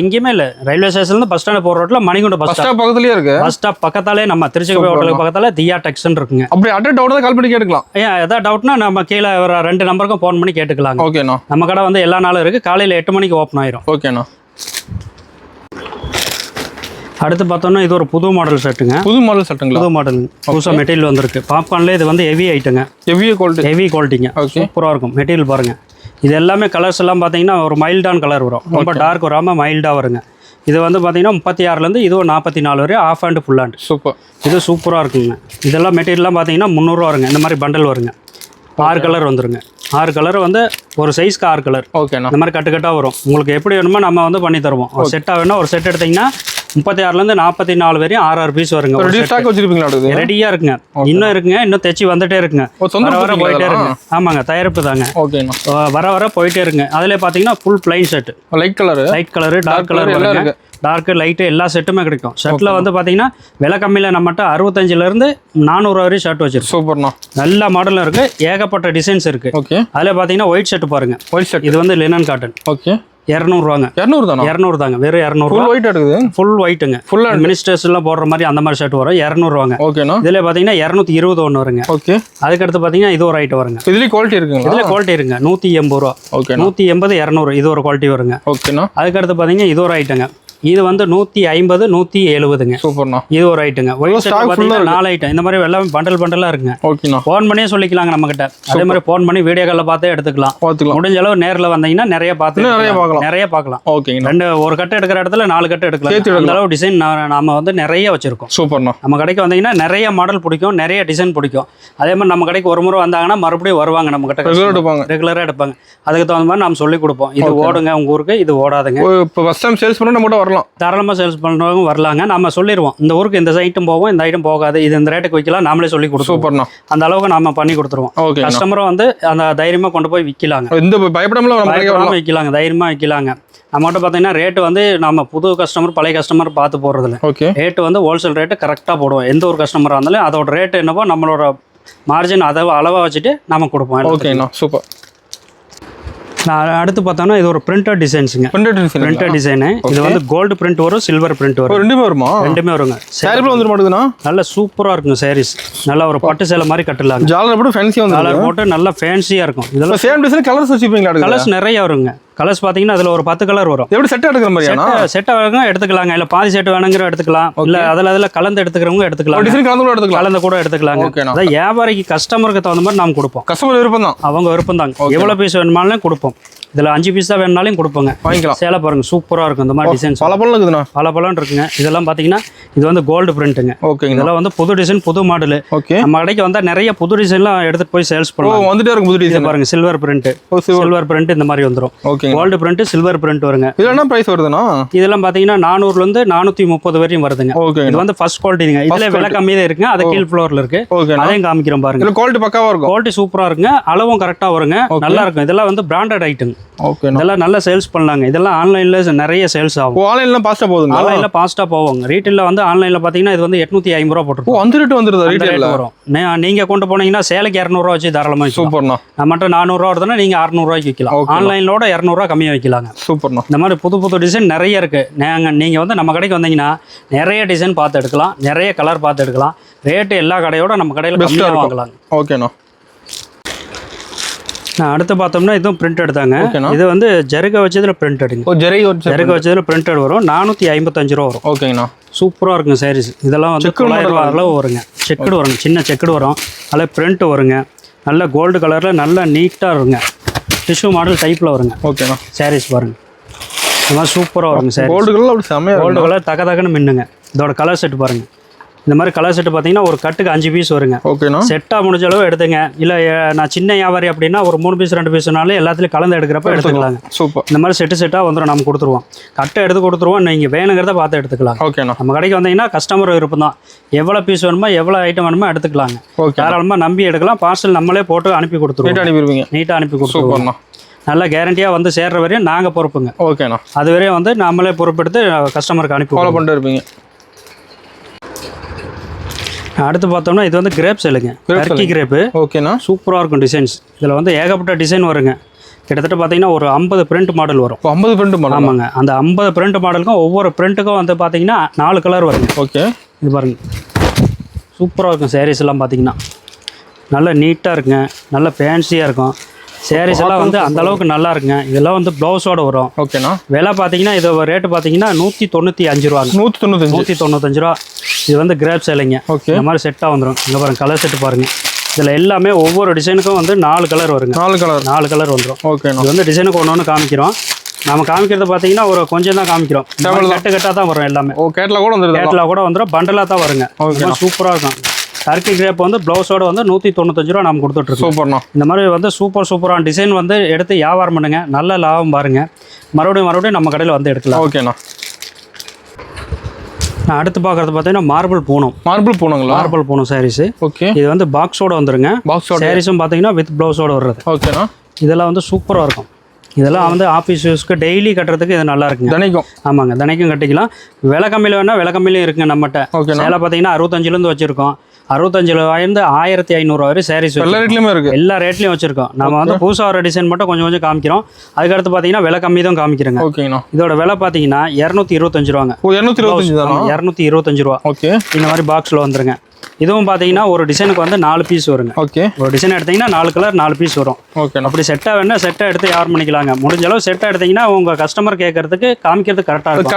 எங்கேயுமே இல்லை. ரயில்வே ஸ்டேஷன்ல பஸ் ஸ்டாண்ட் போற ரோட்ல மணிகுண்டு பஸ் ஸ்டாப் பக்கத்துலயே இருக்கு. பஸ் ஸ்டாப் பக்கத்தாலே நம்ம திருச்சி ஹோட்டலுக்கு பக்கத்தால தியா டெக்ஸ்ன்னு இருக்குங்க. அப்படி அட்ரஸ் டவுட் கால் பண்ணி கேட்டுக்கலாம். ஏதாவது டவுட்னா நம்ம கீழே வர 2 நம்பருக்கும் ஃபோன் பண்ணி கேட்டுக்கலாங்க. ஓகேண்ணா. நம்ம கடை வந்து எல்லா நாளும் இருக்கு. காலையில் 8 மணிக்கு ஓப்பன் ஆயிரும். ஓகேண்ணா. அடுத்து பார்த்தோம்னா இது ஒரு புது மாடல் செட்டுங்க. புது மாடல் செட்டுங்களா? புது மாடல். புதுசாக மெட்டீரியல் வந்திருக்கு. பாப்கார்ன்லேயே இது வந்து ஹெவி ஐட்டங்க. ஹெவி குவாலிட்டிங்க. சூப்பராக இருக்கும். மெட்டீரியல் பாருங்க. இது எல்லாமே கலர்ஸ் எல்லாம் பார்த்தீங்கன்னா ஒரு மைல்டான கலர் வரும். ரொம்ப டார்க் வராமல் மைல்டாக வருங்க. இது வந்து பார்த்தீங்கன்னா 36லேருந்து இது 44 வரை of hand full hand. Super. இது சூப்பராக இருக்குங்க. இதெல்லாம் மெட்டீரியல்லாம் பார்த்தீங்கன்னா 300 வருங்க. இந்த மாதிரி பண்டல் வருங்க. 6 கலர் வந்துருங்க. 6 கலர் வந்து ஒரு சைஸ்க்கு 6 கலர். ஓகேண்ணா. இந்த மாதிரி கட்டாக வரும். உங்களுக்கு எப்படி வேணுமோ நம்ம வந்து பண்ணி தருவோம். ஒரு செட்டாக வேணும். ஒரு செட் எடுத்திங்கன்னா 36லேருந்து 44 வரையும் 6 பீஸ் வருங்க. ரெடியாக இருக்குங்க. இன்னும் இருக்குங்க. இன்னும் தைச்சி வந்துட்டே இருக்குங்க. வர போயிட்டே இருக்குங்க. ஆமாங்க, தயாரிப்பு தாங்க. வர போயிட்டே இருக்குங்க. அதில் பார்த்தீங்கன்னா full plain set. Light colour dark colour வருங்க. டார்க்கு லைட்டு எல்லா செட்டுமே கிடைக்கும். ஷர்ட்டில் வந்து பார்த்தீங்கன்னா விலை கம்மியில் நம்மகிட்ட 65லேருந்து 400 வரையும் ஷர்ட் வச்சிருக்கு. சூப்பர்ண்ணா. நல்ல மாடலும் இருக்குது. ஏகப்பட்ட டிசைன்ஸ் இருக்குது. ஓகே. அதில் பார்த்தீங்கன்னா ஒயிட் ஷர்ட் பாருங்கள். ஒயிட் ஷர்ட் இது வந்து லினன் காட்டன். ஓகே. 200 200 தாங்க. வெறும் 200. ஃபுல் ஒயிட்டுங்க. ஃபுல் மினிஸ்டர்ஸ்லாம் போடுற மாதிரி அந்த மாதிரி ஷர்ட் வரும். 200. ஓகேண்ணா. இதில் பார்த்தீங்கன்னா 220 ஒன்று வருங்க. ஓகே. அதுக்கடுத்து பார்த்தீங்கன்னா இது ஒரு ஐட்டம் வருங்க. இதுலேயும் குவாலிட்டி இருக்குங்க. இதில் குவாலிட்டி இருக்குங்க. 180 ரூபா. ஓகே. 180 200 இது ஒரு குவாலிட்டி வருங்க. ஓகேண்ணா. அதுக்கடுத்து பார்த்தீங்கன்னா இது ஒரு ஐட்டங்க. இது வந்து 150 170ங்க. சூப்பர்ண்ணா. இது ஒரு ஐட்டங்க. ஒயிட் ஷர்ட் பார்த்தீங்கன்னா 4 ஐட்டம். இந்த மாதிரி எல்லாமே பண்டலாக இருக்குங்க. ஓகேண்ணா. ஃபோன் பண்ணியே சொல்லிக்கலாங்க நம்மகிட்ட. அதே மாதிரி ஃபோன் பண்ணி வீடியோ காலில் பார்த்தே எடுத்துக்கலாம். முடிஞ்ச அளவு நேரில் வந்தீங்கன்னா நிறைய பார்க்கலாம். ஓகேங்க. ஒரு கட்டை எடுக்கிற இடத்துல 4 கட்டை எடுக்கலாம். அந்த அளவு டிசைன் நாம வந்து நிறைய வச்சிருக்கோம். சூப்பர்ண்ணா. நம்ம கடைக்கு வந்தீங்கன்னா நிறைய மாடல் பிடிக்கும். நிறைய டிசைன் பிடிக்கும். அதே மாதிரி நம்ம கடைக்கு ஒரு முறை வந்தாங்கன்னா மறுபடியும் வருவாங்க. நம்ம கிட்ட ரெகுலராக எடுப்பாங்க. அதுக்கு தகுந்த மாதிரி நம்ம சொல்லி கொடுப்போம். இது ஓடுங்க உங்க ஊருக்கு, இது ஓடாதுங்க. இப்போ ஃபர்ஸ்ட் டைம் சேல்ஸ் பண்ண நம்ம வரலாம். தாராளமாக சேல்ஸ் பண்ணுறவங்க வரலாங்க. நம்ம சொல்லிடுவோம் இந்த ஊருக்கு இந்த ஐட்டம் போவோம், இந்த ஐட்டம் போகாது, இது இந்த ரேட்டுக்கு வைக்கலாம், நாமளே சொல்லி கொடுத்துருவோம். அந்த அளவுக்கு நம்ம பண்ணி கொடுத்துருவோம். கஸ்டமரும் வந்து அந்த தைரியமாக கொண்டு போய் விற்கலாங்க. இந்த பயப்படாமல் விற்கலாங்க. தைரியமாக விற்கலாங்க. நம்மகிட்ட பார்த்தீங்கன்னா ரேட்டு வந்து நம்ம புது கஸ்டமர் பழைய கஸ்டமர் பார்த்து போடுறதில்ல. ரேட்டு வந்து ஹோல்சேல் ரேட்டு கரெக்டாக போடுவோம். எந்த ஒரு கஸ்டமராக இருந்தாலும் அதோட ரேட்டு என்னவோ நம்மளோட மார்ஜின் அளவாக வச்சுட்டு நம்ம கொடுப்போம். ஓகேண்ணா. சூப்பர். நான் அடுத்து பார்த்தோம்னா இது ஒரு பிரிண்டட் டிசைன்ஸுங்க. Printed design. இது வந்து கோல்டு பிரிண்ட் வரும், சில்வர் பிரிண்ட் வரும். ரெண்டுமே வருங்க. நல்ல சூப்பராக இருக்குங்க. சாரீஸ் நல்லா ஒரு பட்டு சேலை மாதிரி கட்டலாம். ஜாலர் போட்டு நல்லா ஃபேன்சியாக இருக்கும். இதெல்லாம் சேம் டிசைன் கலர்ஸ் வச்சுப்பீங்களா? கலர்ஸ் நிறைய வருங்க. கலர்ஸ் பார்த்தீங்கன்னா அதில் ஒரு 10 கலர் வரும். எப்படி செட் எடுக்கிற மாதிரி செட் வேணுங்க எடுத்துக்கலாங்க. இல்லை பாதி செட் வேணுங்கிற எடுத்துக்கலாம். இல்லை அதில் கலந்து எடுத்துக்கிறவங்க எடுத்துக்கலாம். கலந்து கூட எடுத்துக்கலாங்க. அதான் வியாபாரிக்கு கஸ்டமருக்கு தகுந்த மாதிரி நாம் கொடுப்போம். கஸ்டமர் விருப்பம் தான். அவங்க விருப்பம் தாங்க. எவ்வளோ பீஸ் வேணுமாலும் கொடுப்போம். இதில் 5 பீஸ் தான் வேணுனாலும் கொடுப்போங்க. வாங்கிக்கலாம். சேலை பாருங்க சூப்பராக இருக்கும். இந்த மாதிரி டிசைன்ஸ் பல இருக்குங்க. இதெல்லாம் பார்த்தீங்கன்னா இது வந்து கோல்டு பிரிண்ட்டுங்க. ஓகே. இதெல்லாம் வந்து புது டிசைன், புது மாடல். ஓகே. நம்ம கடைக்கு வந்தால் நிறைய புது டிசைன்லாம் எடுத்துட்டு போய் சேல்ஸ் பண்ணுவோம். வந்துட்டே இருக்கும் புது டிசைன் பாருங்க. சில்வர் பிரிண்ட் இந்த மாதிரி வந்துடும். Okay. Gold print, silver print வருங்க. இதெல்லாம் என்ன பிரைஸ் வருதுன்னா? இதெல்லாம் பார்த்தீங்கன்னா 400லேருந்து 430 வரையும் வருதுங்க. ஓகே. இது வந்து ஃபர்ஸ்ட் குவாலிட்டிங்க. இதில் விலை கம்மியாக தான் இருக்குங்க. அது கீழ் ஃப்ளோரில் இருக்கு. அதையும் காமிக்கிறோம் பாருங்க. குவாலிட்டி பக்காவாக இருக்கும். குவாலிட்டி சூப்பராக இருக்குங்க. அளவும் கரெக்டாக வருங்க. நல்லா இருக்கும். இதெல்லாம் வந்து பிராண்டட் ஐட்டம். ஓகே. இதெல்லாம் நல்லா சேல்ஸ் பண்ணலாங்க. இதெல்லாம் ஆன்லைனில் நிறைய சேல்ஸ் ஆகும். ஆன்லைனில் ஃபாஸ்ட்டாக போகுதுங்க. ஆன்லைனில் ஃபாஸ்ட்டாக போவாங்க. ரீட்டெயிலில் வந்து ஆன்லைனில் பார்த்தீங்கன்னா இது வந்து 850 ரூபா போட்டுருக்கோம். அந்த ரேட்டு வந்துருது. ரீட்டெயிலில் வரும். நீங்கள் கொண்டு போனீங்கன்னா சேலைக்கு 200 ரூபா வச்சு தாராளமாக. சூப்பர்ண்ணா. நம்மகிட்ட 400 ரூபா வருதுன்னா நீங்கள் 600 ரூபாய்க்கு விற்கலாம். ஆன்லைனோட 200 ரூபா கம்மியாக வைக்கலாங்க. சூப்பர்ண்ணா. இந்த மாதிரி புது டிசைன் நிறைய இருக்குது. நீங்கள் வந்து நம்ம கடைக்கு வந்தீங்கன்னா நிறைய டிசைன் பார்த்து எடுக்கலாம். நிறைய கலர் பார்த்து எடுக்கலாம். ரேட்டு எல்லா கடையோட நம்ம கடையில் பெஸ்ட்டாக வாங்கலாம். ஓகேண்ணா. அடுத்து பார்த்தோம்னா இதுவும் பிரிண்ட் எடுத்தாங்க. இது வந்து ஜருகை வச்சதுல பிரிண்ட் எடுங்க. ஜருகை வச்சதுல பிரிண்டட் வரும். 455 ரூபா வரும். ஓகேங்கண்ணா. சூப்பராக இருக்குங்க சாரீஸ். இதெல்லாம் வந்து 900 ரூபா அளவு வருங்க. செக்குடு வருங்க. சின்ன செக்குடு வரும். அதில் பிரிண்ட் வருங்க. நல்ல கோல்டு கலரில் நல்லா நீட்டாக வருங்க. டிஷ்யூ மாடல் டைப்பில் வருங்க. ஓகேண்ணா. சாரீஸ் பாருங்க. இந்த மாதிரி சூப்பராக வருங்க சார். கோல்டு கலர் அப்படி செம்மையா கோல்டு கலர் தகன்னு மின்னுங்க. இதோட கலர் செட் பாருங்க. இந்த மாதிரி கலர் செட்டு பார்த்தீங்கன்னா ஒரு கட்டுக்கு 5 பீஸ் வருங்க. ஓகேண்ணா. செட்டாக முடிஞ்ச அளவு எடுத்துங்க. இல்லை நான் சின்ன வியாபாரி அப்படின்னா ஒரு 3 பீஸ் 2 பீஸ்னாலும் எல்லாத்துலையும் கலந்து எடுக்கிறப்ப எடுத்துக்கலாங்க. சூப்பர். இந்த மாதிரி செட்டாக வந்துடும். நம்ம கொடுத்துருவோம். கட்டை எடுத்து கொடுத்துருவோம். நீங்கள் வேணுங்கிறத பார்த்து எடுத்துக்கலாம். ஓகேண்ணா. நம்ம கடைக்கு வந்தீங்கன்னா கஸ்டமர் விருப்பம் தான். எவ்வளோ பீஸ் வேணுமோ எவ்வளோ ஐட்டம் வேணுமோ எடுத்துக்கலாங்க. தாராளமாக நம்பி எடுக்கலாம். பார்சல் நம்மளே போட்டு அனுப்பி கொடுத்துருவோம். நீட்டாக அனுப்பி கொடுத்துருவோம். நல்ல கேரண்டியாக வந்து சேர்ற வரையும் நாங்கள் பொறுப்புங்க. ஓகேண்ணா. அது வரையும் வந்து நம்மளே பொறுப்பெடுத்து கஸ்டமருக்கு அனுப்பி ஃபாலோ பண்ணிட்டு இருப்பீங்க. அடுத்து பார்த்தோம்னா இது வந்து கிரேப்ஸ் இல்லைங்க. Turkey crepe. ஓகேண்ணா. சூப்பராக இருக்கும் டிசைன்ஸ். இதில் வந்து ஏகப்பட்ட டிசைன் வருங்க. கிட்டத்தட்ட பார்த்தீங்கன்னா ஒரு 50 பிரிண்ட் மாடல் வரும். 50 பிரிண்ட் மாடல்? ஆமாங்க. அந்த 50 பிரிண்ட் மாடலுக்கும் ஒவ்வொரு பிரிண்ட்டுக்கும் வந்து பார்த்தீங்கன்னா 4 கலர் வருங்க. ஓகே. இது பாருங்க, சூப்பராக இருக்கும். சாரீஸ் எல்லாம் பார்த்தீங்கன்னா நல்லா நீட்டாக இருக்குங்க. நல்லா ஃபேன்சியாக இருக்கும். சாரீஸ் எல்லாம் வந்து அந்த அளவுக்கு நல்லா இருக்குங்க. இதெல்லாம் வந்து ப்ளவுஸோட வரும். ஓகேண்ணா. விலை பார்த்தீங்கன்னா இது ரேட்டு பார்த்தீங்கன்னா 195 ரூபா. 195 ரூபா. இது வந்து கிரேப்ஸ் இல்லைங்க. ஓகே. இந்த மாதிரி செட்டாக வந்துடும். இங்கே பாருங்க, கலர் செட்டு பாருங்க. இதில் எல்லாமே ஒவ்வொரு டிசைனுக்கும் வந்து 4 கலர் வருங்க. 4 கலர் வந்துடும். ஓகே. இது வந்து டிசைனுக்கு ஒன்று காமிக்கிறோம். நம்ம காமிக்கிறது பார்த்தீங்கன்னா ஒரு கொஞ்சம் தான் காமிக்கிறோம். கட்டாக தான் வரும் எல்லாமே. கேட்லாக் கூட வந்துடும். பண்டலாக தான் வருங்க. சூப்பராக இருக்கும். டர்க்கி கிரேப் வந்து ப்ளவுஸோட வந்து 195 ரூபா நம்ம கொடுத்துட்ருக்கோம். சூப்பர்ண்ணா. இந்த மாதிரி வந்து சூப்பரான டிசைன் வந்து எடுத்து வியாபாரம் பண்ணுங்க. நல்ல லாபம் பாருங்க. மறுபடியும் நம்ம கடையில் வந்து எடுக்கலாம். ஓகேண்ணா. நான் அடுத்து பார்க்குறது பார்த்தீங்கன்னா மார்பிள் பூனம் சாரீஸ். ஓகே. இது வந்து பாக்ஸோட வந்துருங்க. சாரீஸும் பார்த்தீங்கன்னா வித் ப்ளவுஸோட வர்றது. ஓகேண்ணா. இதெல்லாம் வந்து சூப்பராக இருக்கும். இதெல்லாம் வந்து ஆஃபீஸ் யூஸ்க்கு டெய்லி கட்டுறதுக்கு இது நல்லா இருக்குங்க. தினைக்கும். ஆமாங்க, தினைக்கும் கட்டிக்கலாம். விலை கம்மியில் வேணால் விலை கம்மியிலையும் இருக்குங்க நம்மகிட்ட. சேலை பார்த்தீங்கன்னா 65லேருந்து வச்சுருக்கோம். 65 1500 வரை சாரீஸ் எல்லா ரேட்லையுமே இருக்குது. எல்லா ரேட்லையும் வச்சுருக்கோம். நம்ம வந்து புதுசாக வர டிசைன் மட்டும் கொஞ்சம் காமிக்கிறோம். அதுக்கடுத்து பார்த்தீங்கன்னா விலை கம்மி தான் காமிக்கிறேங்க. ஓகேண்ணா. இதோட விலை பார்த்தீங்கன்னா 225 ரூபாங்க. 225 ரூபா. ஓகே. இந்த மாதிரி பாக்ஸில் வந்துருங்க. இதுவும் பார்த்தீங்கன்னா ஒரு டிசைனுக்கு வந்து 4 பீஸ் வருங்க. ஓகே. ஒரு டிசைன் எடுத்தீங்கன்னா 4 கலர் 4 பீஸ் வரும். ஓகே. அப்படி செட்டாக வேணா செட்டாக எடுத்து யார் பண்ணிக்கலாங்க. முடிஞ்ச அளவு செட்டாக எடுத்தீங்கன்னா உங்கள் கஸ்டமர் கேட்கறதுக்கு காமிக்கிறது கரெக்டாக இருக்கும்.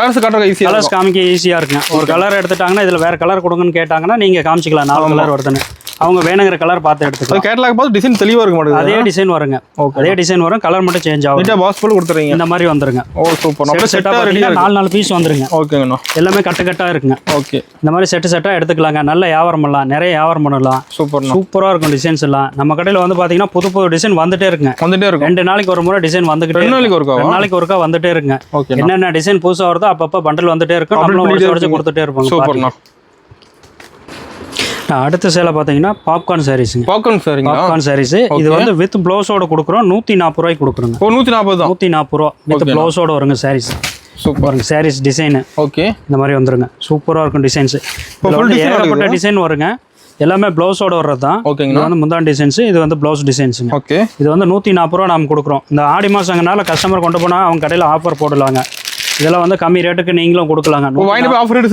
கலர்ஸ் காமிக்க ஈஸியாக இருக்குங்க. ஒரு கலர் எடுத்துட்டாங்கன்னா இதில் வேறு கலர் கொடுங்கன்னு கேட்டாங்கன்னா நீங்கள் காமிச்சிக்கலாம் 4 கலர் வருதுன்னு. அவங்க வேணுங்கிற கலர் பார்த்து எடுத்துக்கலாம். கேட்லாக் பார்த்து டிசைன் தெளிவாக இருக்க மாட்டேங்குது. அதே டிசைன் வருங்க. அதே டிசைன் வரும். கலர் மட்டும் சேஞ்ச் ஆகும். நீட்டா பாக்ஸ் போட்டு கொடுத்துறீங்க. இந்த மாதிரி வந்துருங்க. ஓ சூப்பர். நம்ம செட்டா ரெடியா 4 பீஸ் வந்துருங்க. ஓகேங்கண்ணா. எல்லாமே கட்டா இருக்குங்க. ஓகே. இந்த மாதிரி செட்டா எடுத்துக்கலாங்க. நல்ல வியாபாரம் பண்ணலாம். நிறைய வியாபாரம் பண்ணலாம். சூப்பரா இருக்கும் டிசைன்ஸ் எல்லாம். நம்ம கடையில் வந்து பாத்தீங்கன்னா புது டிசைன் வந்துட்டே இருக்குங்க. 2 நாளைக்கு ஒரு முறை டிசைன் வந்துகிட்டே இருக்கு. 2 நாளைக்கு ஒருக்கா வந்துட்டே இருக்குங்க. என்னென்ன டிசைன் புதுசா வருதோ அப்பப்ப பண்டல் வந்துட்டே இருக்கும். நம்மளும் உடச்சு கொடுத்துட்டே இருப்போம். சூப்பர்ண்ணா. அடுத்த சேலை பார்த்தீங்கன்னா பாப்கார்ன் சாரீஸுங்க. பாப்கார்ன் சாரீஸ். இது வந்து வித் ப்ளவுஸோட கொடுக்குறோம். 140 ரூபாய்க்கு கொடுக்குறோங்க. 140 ரூபா வித் ப்ளவுஸோட வருங்க சாரீஸ். சூப்பருங்க சாரீஸ் டிசைனு. ஓகே. இந்த மாதிரி வந்துருங்க. சூப்பராக இருக்கும் டிசைன்ஸ். ஏகப்பட்ட டிசைன் வருங்க. எல்லாமே ப்ளவுஸோட வர்றது தான். இது வந்து முந்தான டிசைன்ஸ். இது வந்து ப்ளவுஸ் டிசைன்ஸுங்க. ஓகே. இது வந்து 140 ரூபா நம்ம கொடுக்குறோம். இந்த ஆடி மாதங்கனால கஸ்டமர் கொண்டு போனால் அவங்க கடையில் ஆஃபர் போடலாங்க. இதெல்லாம் வந்து கம்மி ரேட்டுக்கு நீங்களும் கொடுக்கலாங்க. 200 ரூபாய்க்கு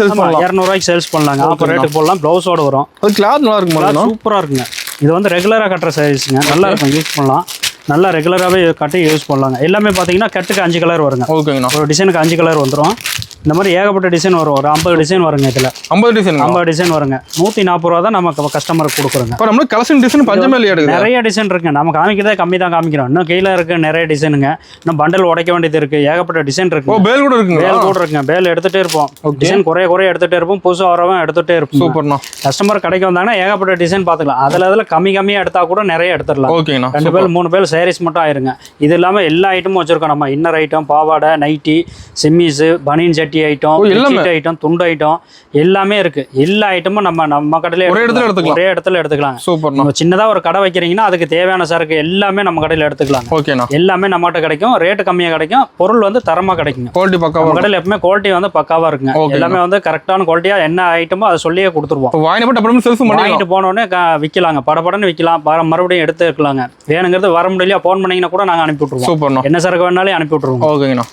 சேல்ஸ் பண்ணலாங்க. ஆஃபர் ரேட்டுக்கு போடலாம். ப்ளவுஸோட வரும். சூப்பராக இருக்குங்க. இது வந்து ரெகுலராக கட்டுற சாரீஸுங்க. நல்லா இருக்கும். யூஸ் பண்ணலாம். நல்லா ரெகுலராகவே கட்டி யூஸ் பண்ணலாங்க. எல்லாமே பார்த்தீங்கன்னா கட்டுக்கு 5 கலர் வருங்க. ஓகேங்கண்ணா. ஒரு டிசைனுக்கு 5 கலர் வந்துடும். இந்த மாதிரி ஏகப்பட்ட டிசைன் வரும். ஒரு 50 டிசைன் வருங்க. இதில் 50 டிசைன் வருங்க. 140 ரூபா தான் நம்ம கஸ்டமருக்கு கொடுக்குறோங்க. நம்மளுக்கு கலெக்ஷன் டிசைன் பஞ்சமே இல்லையா? நிறைய டிசைன் இருக்குங்க. நம்ம காமிக்கிறதே கம்மி தான் காமிக்கிறோம். இன்னும் கீழே இருக்கு நிறைய டிசைனுங்க. இன்னும் பண்டல் உடைக்க வேண்டியது இருக்கு. ஏகப்பட்ட டிசைன் இருக்கு. பேல் கூட இருக்குங்க. பேல் எடுத்துகிட்டே இருப்போம். டிசைன் குறைய எடுத்துகிட்டே இருப்போம். புதுசாக வரவன் எடுத்துகிட்டே இருப்போம். சூப்பர்ண்ணா. கஸ்டமர் கடைக்கு வந்தாங்கன்னா ஏகப்பட்ட டிசைன் பார்த்துக்கலாம். அதில் கம்மியாக எடுத்தால் கூட நிறைய எடுத்துடலாம். ஓகேண்ணா. 2 பேர் 3 பேர் சாரீஸ் மட்டும் ஆயிருங்க. இது இல்லாமல் எல்லா ஐட்டமும் வச்சிருக்கோம். நம்ம இன்னர் ஐட்டம், பாவாடை, நைட்டி, சிம்மிஸு, பனியன் சட்டி ஐட்டம், ஐட்டம், துண்டு ஐட்டம் எல்லாமே இருக்கு. எல்லா ஐட்டமும் நம்ம கடையில ஒரே இடத்துல எடுத்துக்கலாம். சூப்பர். சின்னதா ஒரு கடை வைக்கிறீங்கன்னா அதுக்கு தேவையான சரக்கு எல்லாமே நம்ம கடையில எடுத்துக்கலாம். ஓகேண்ணா. எல்லாமே நம்மகிட்ட கிடைக்கும். ரேட்டு கம்மியா கிடைக்கும். பொருள் வந்து தரமா கிடைக்கும். குவாலிட்டி பக்காவா. நம்ம கடையில எப்பவுமே குவாலிட்டி வந்து பக்காவா இருக்குங்க. எல்லாமே வந்து கரெக்டான குவாலிட்டியா என்ன ஐட்டமோ அதை சொல்லியே கொடுத்துருவோம். வாங்கிட்டு போனோடனே விற்கலாங்க. படப்படன்னு விற்கலாம். மறுபடியும் எடுத்து இருக்கலாங்க. வேணுங்கிறது வர முடியல போன் பண்ணீங்கன்னா கூட நாங்க அனுப்பி விட்டுருவோம். சூப்பர். என்ன சரக்கு வேணாலும் அனுப்பி விட்டுருவோம். ஓகேங்கண்ணா.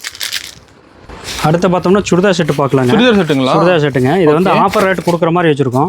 அடுத்து பார்த்தோம்னா சுடிதார் செட்டு பார்க்கலாங்க. சுடிதார் செட்டுங்க. இது வந்து ஆஃபர் ரேட் கொடுக்குற மாதிரி வச்சிருக்கோம்.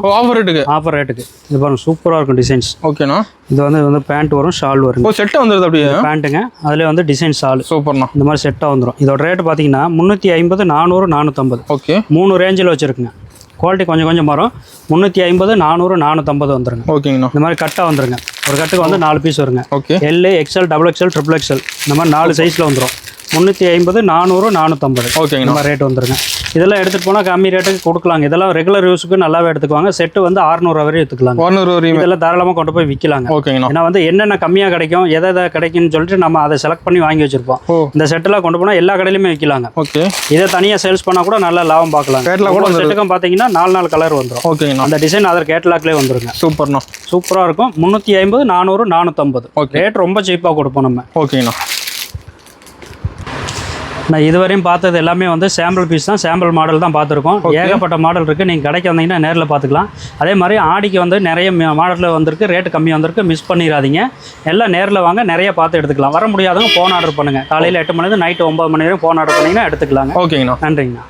ஆஃபர் ரேட்டுக்கு இது பாருங்க. சூப்பராக இருக்கும் டிசைன்ஸ். ஓகேண்ணா. இது வந்து பேண்ட் வரும், ஷால் வரும். செட்டாக வந்துடுது அப்படியே பேண்ட்டுங்க. அதில் வந்து டிசைன் ஷால். சூப்பர்ண்ணா. இந்த மாதிரி செட்டாக வந்துடும். இதோட ரேட்டு பார்த்தீங்கன்னா 350, 400, 450. ஓகே. 3 ரேஞ்சில் வச்சிருக்குங்க. குவாலிட்டி கொஞ்சம் வரும். 350, 400, 450 வந்துருங்க. ஓகேங்கண்ணா. இந்த மாதிரி கட்டாக வந்துருங்க. ஒரு கட்டுக்கு வந்து 4 பீஸ் வருங்க. Okay. L, XL, XXL, XXL இந்த மாதிரி 4 சைஸில் வந்துடும். 350 400 450 ஓகேங்கண்ணா. இந்த மாதிரி ரேட் வந்துருங்க. இதெல்லாம் எடுத்துகிட்டு போனால் கம்மி ரேட்டுக்கு கொடுக்கலாங்க. இதெல்லாம் ரெகுலர் யூஸுக்கு நல்லாவே எடுத்துக்குவாங்க. செட்டு வந்து 600 வரையும் எடுத்துக்கலாங்க. 400 வரையும் இதெல்லாம் தாராளமாக கொண்டு போய் விற்கலாங்க. ஓகேங்கண்ணா. ஏன்னா வந்து என்னென்ன கம்மியாக கிடைக்கும், எதை கிடைக்கும்னு சொல்லிட்டு நம்ம அதை செலக்ட் பண்ணி வாங்கி வச்சிருப்போம். இந்த செட்டெல்லாம் கொண்டு போனால் எல்லா கடையிலுமே விற்கலாங்க. ஓகே. இதை தனியாக சேல்ஸ் பண்ணால் கூட நல்ல லாபம் பார்க்கலாம். ஒரு செட்டுக்கும் பார்த்தீங்கன்னா 4 கலர் வந்துடும். ஓகேங்கண்ணா. அந்த டிசைன் அதர் கேட்டலாக்லேயே வந்துருங்க. சூப்பர்ண்ணா. சூப்பராக இருக்கும். 350 400 450 ரேட் ரொம்ப சீப்பாக கொடுப்போம் நம்ம. ஓகேங்கண்ணா. நான் இதுவரையும் பார்த்தது எல்லாமே வந்து சாம்பிள் பீஸ் தான், சாம்பிள் மாடல் தான் பார்த்துருக்கோம். ஏகப்பட்ட மாடல் இருக்குது. நீங்கள் கடைக்கு வந்தீங்கன்னா நேரில் பார்த்துக்கலாம். அதே மாதிரி ஆடிக்கு வந்து நிறைய மாடலில் வந்திருக்கு, ரேட்டு கம்மி வந்திருக்கு. மிஸ் பண்ணிடாதீங்க. எல்லாம் நேரில் வாங்க, நிறைய பார்த்து எடுத்துக்கலாம். வர முடியாதவங்க ஃபோன் ஆர்டர் பண்ணுங்கள். காலையில் 8 மணிலேருந்து நைட்டு 9 மணி வரைக்கும் ஃபோன் ஆர்டர் பண்ணிங்கன்னா எடுத்துக்கலாங்க. ஓகேங்கண்ணா. நன்றிங்கண்ணா.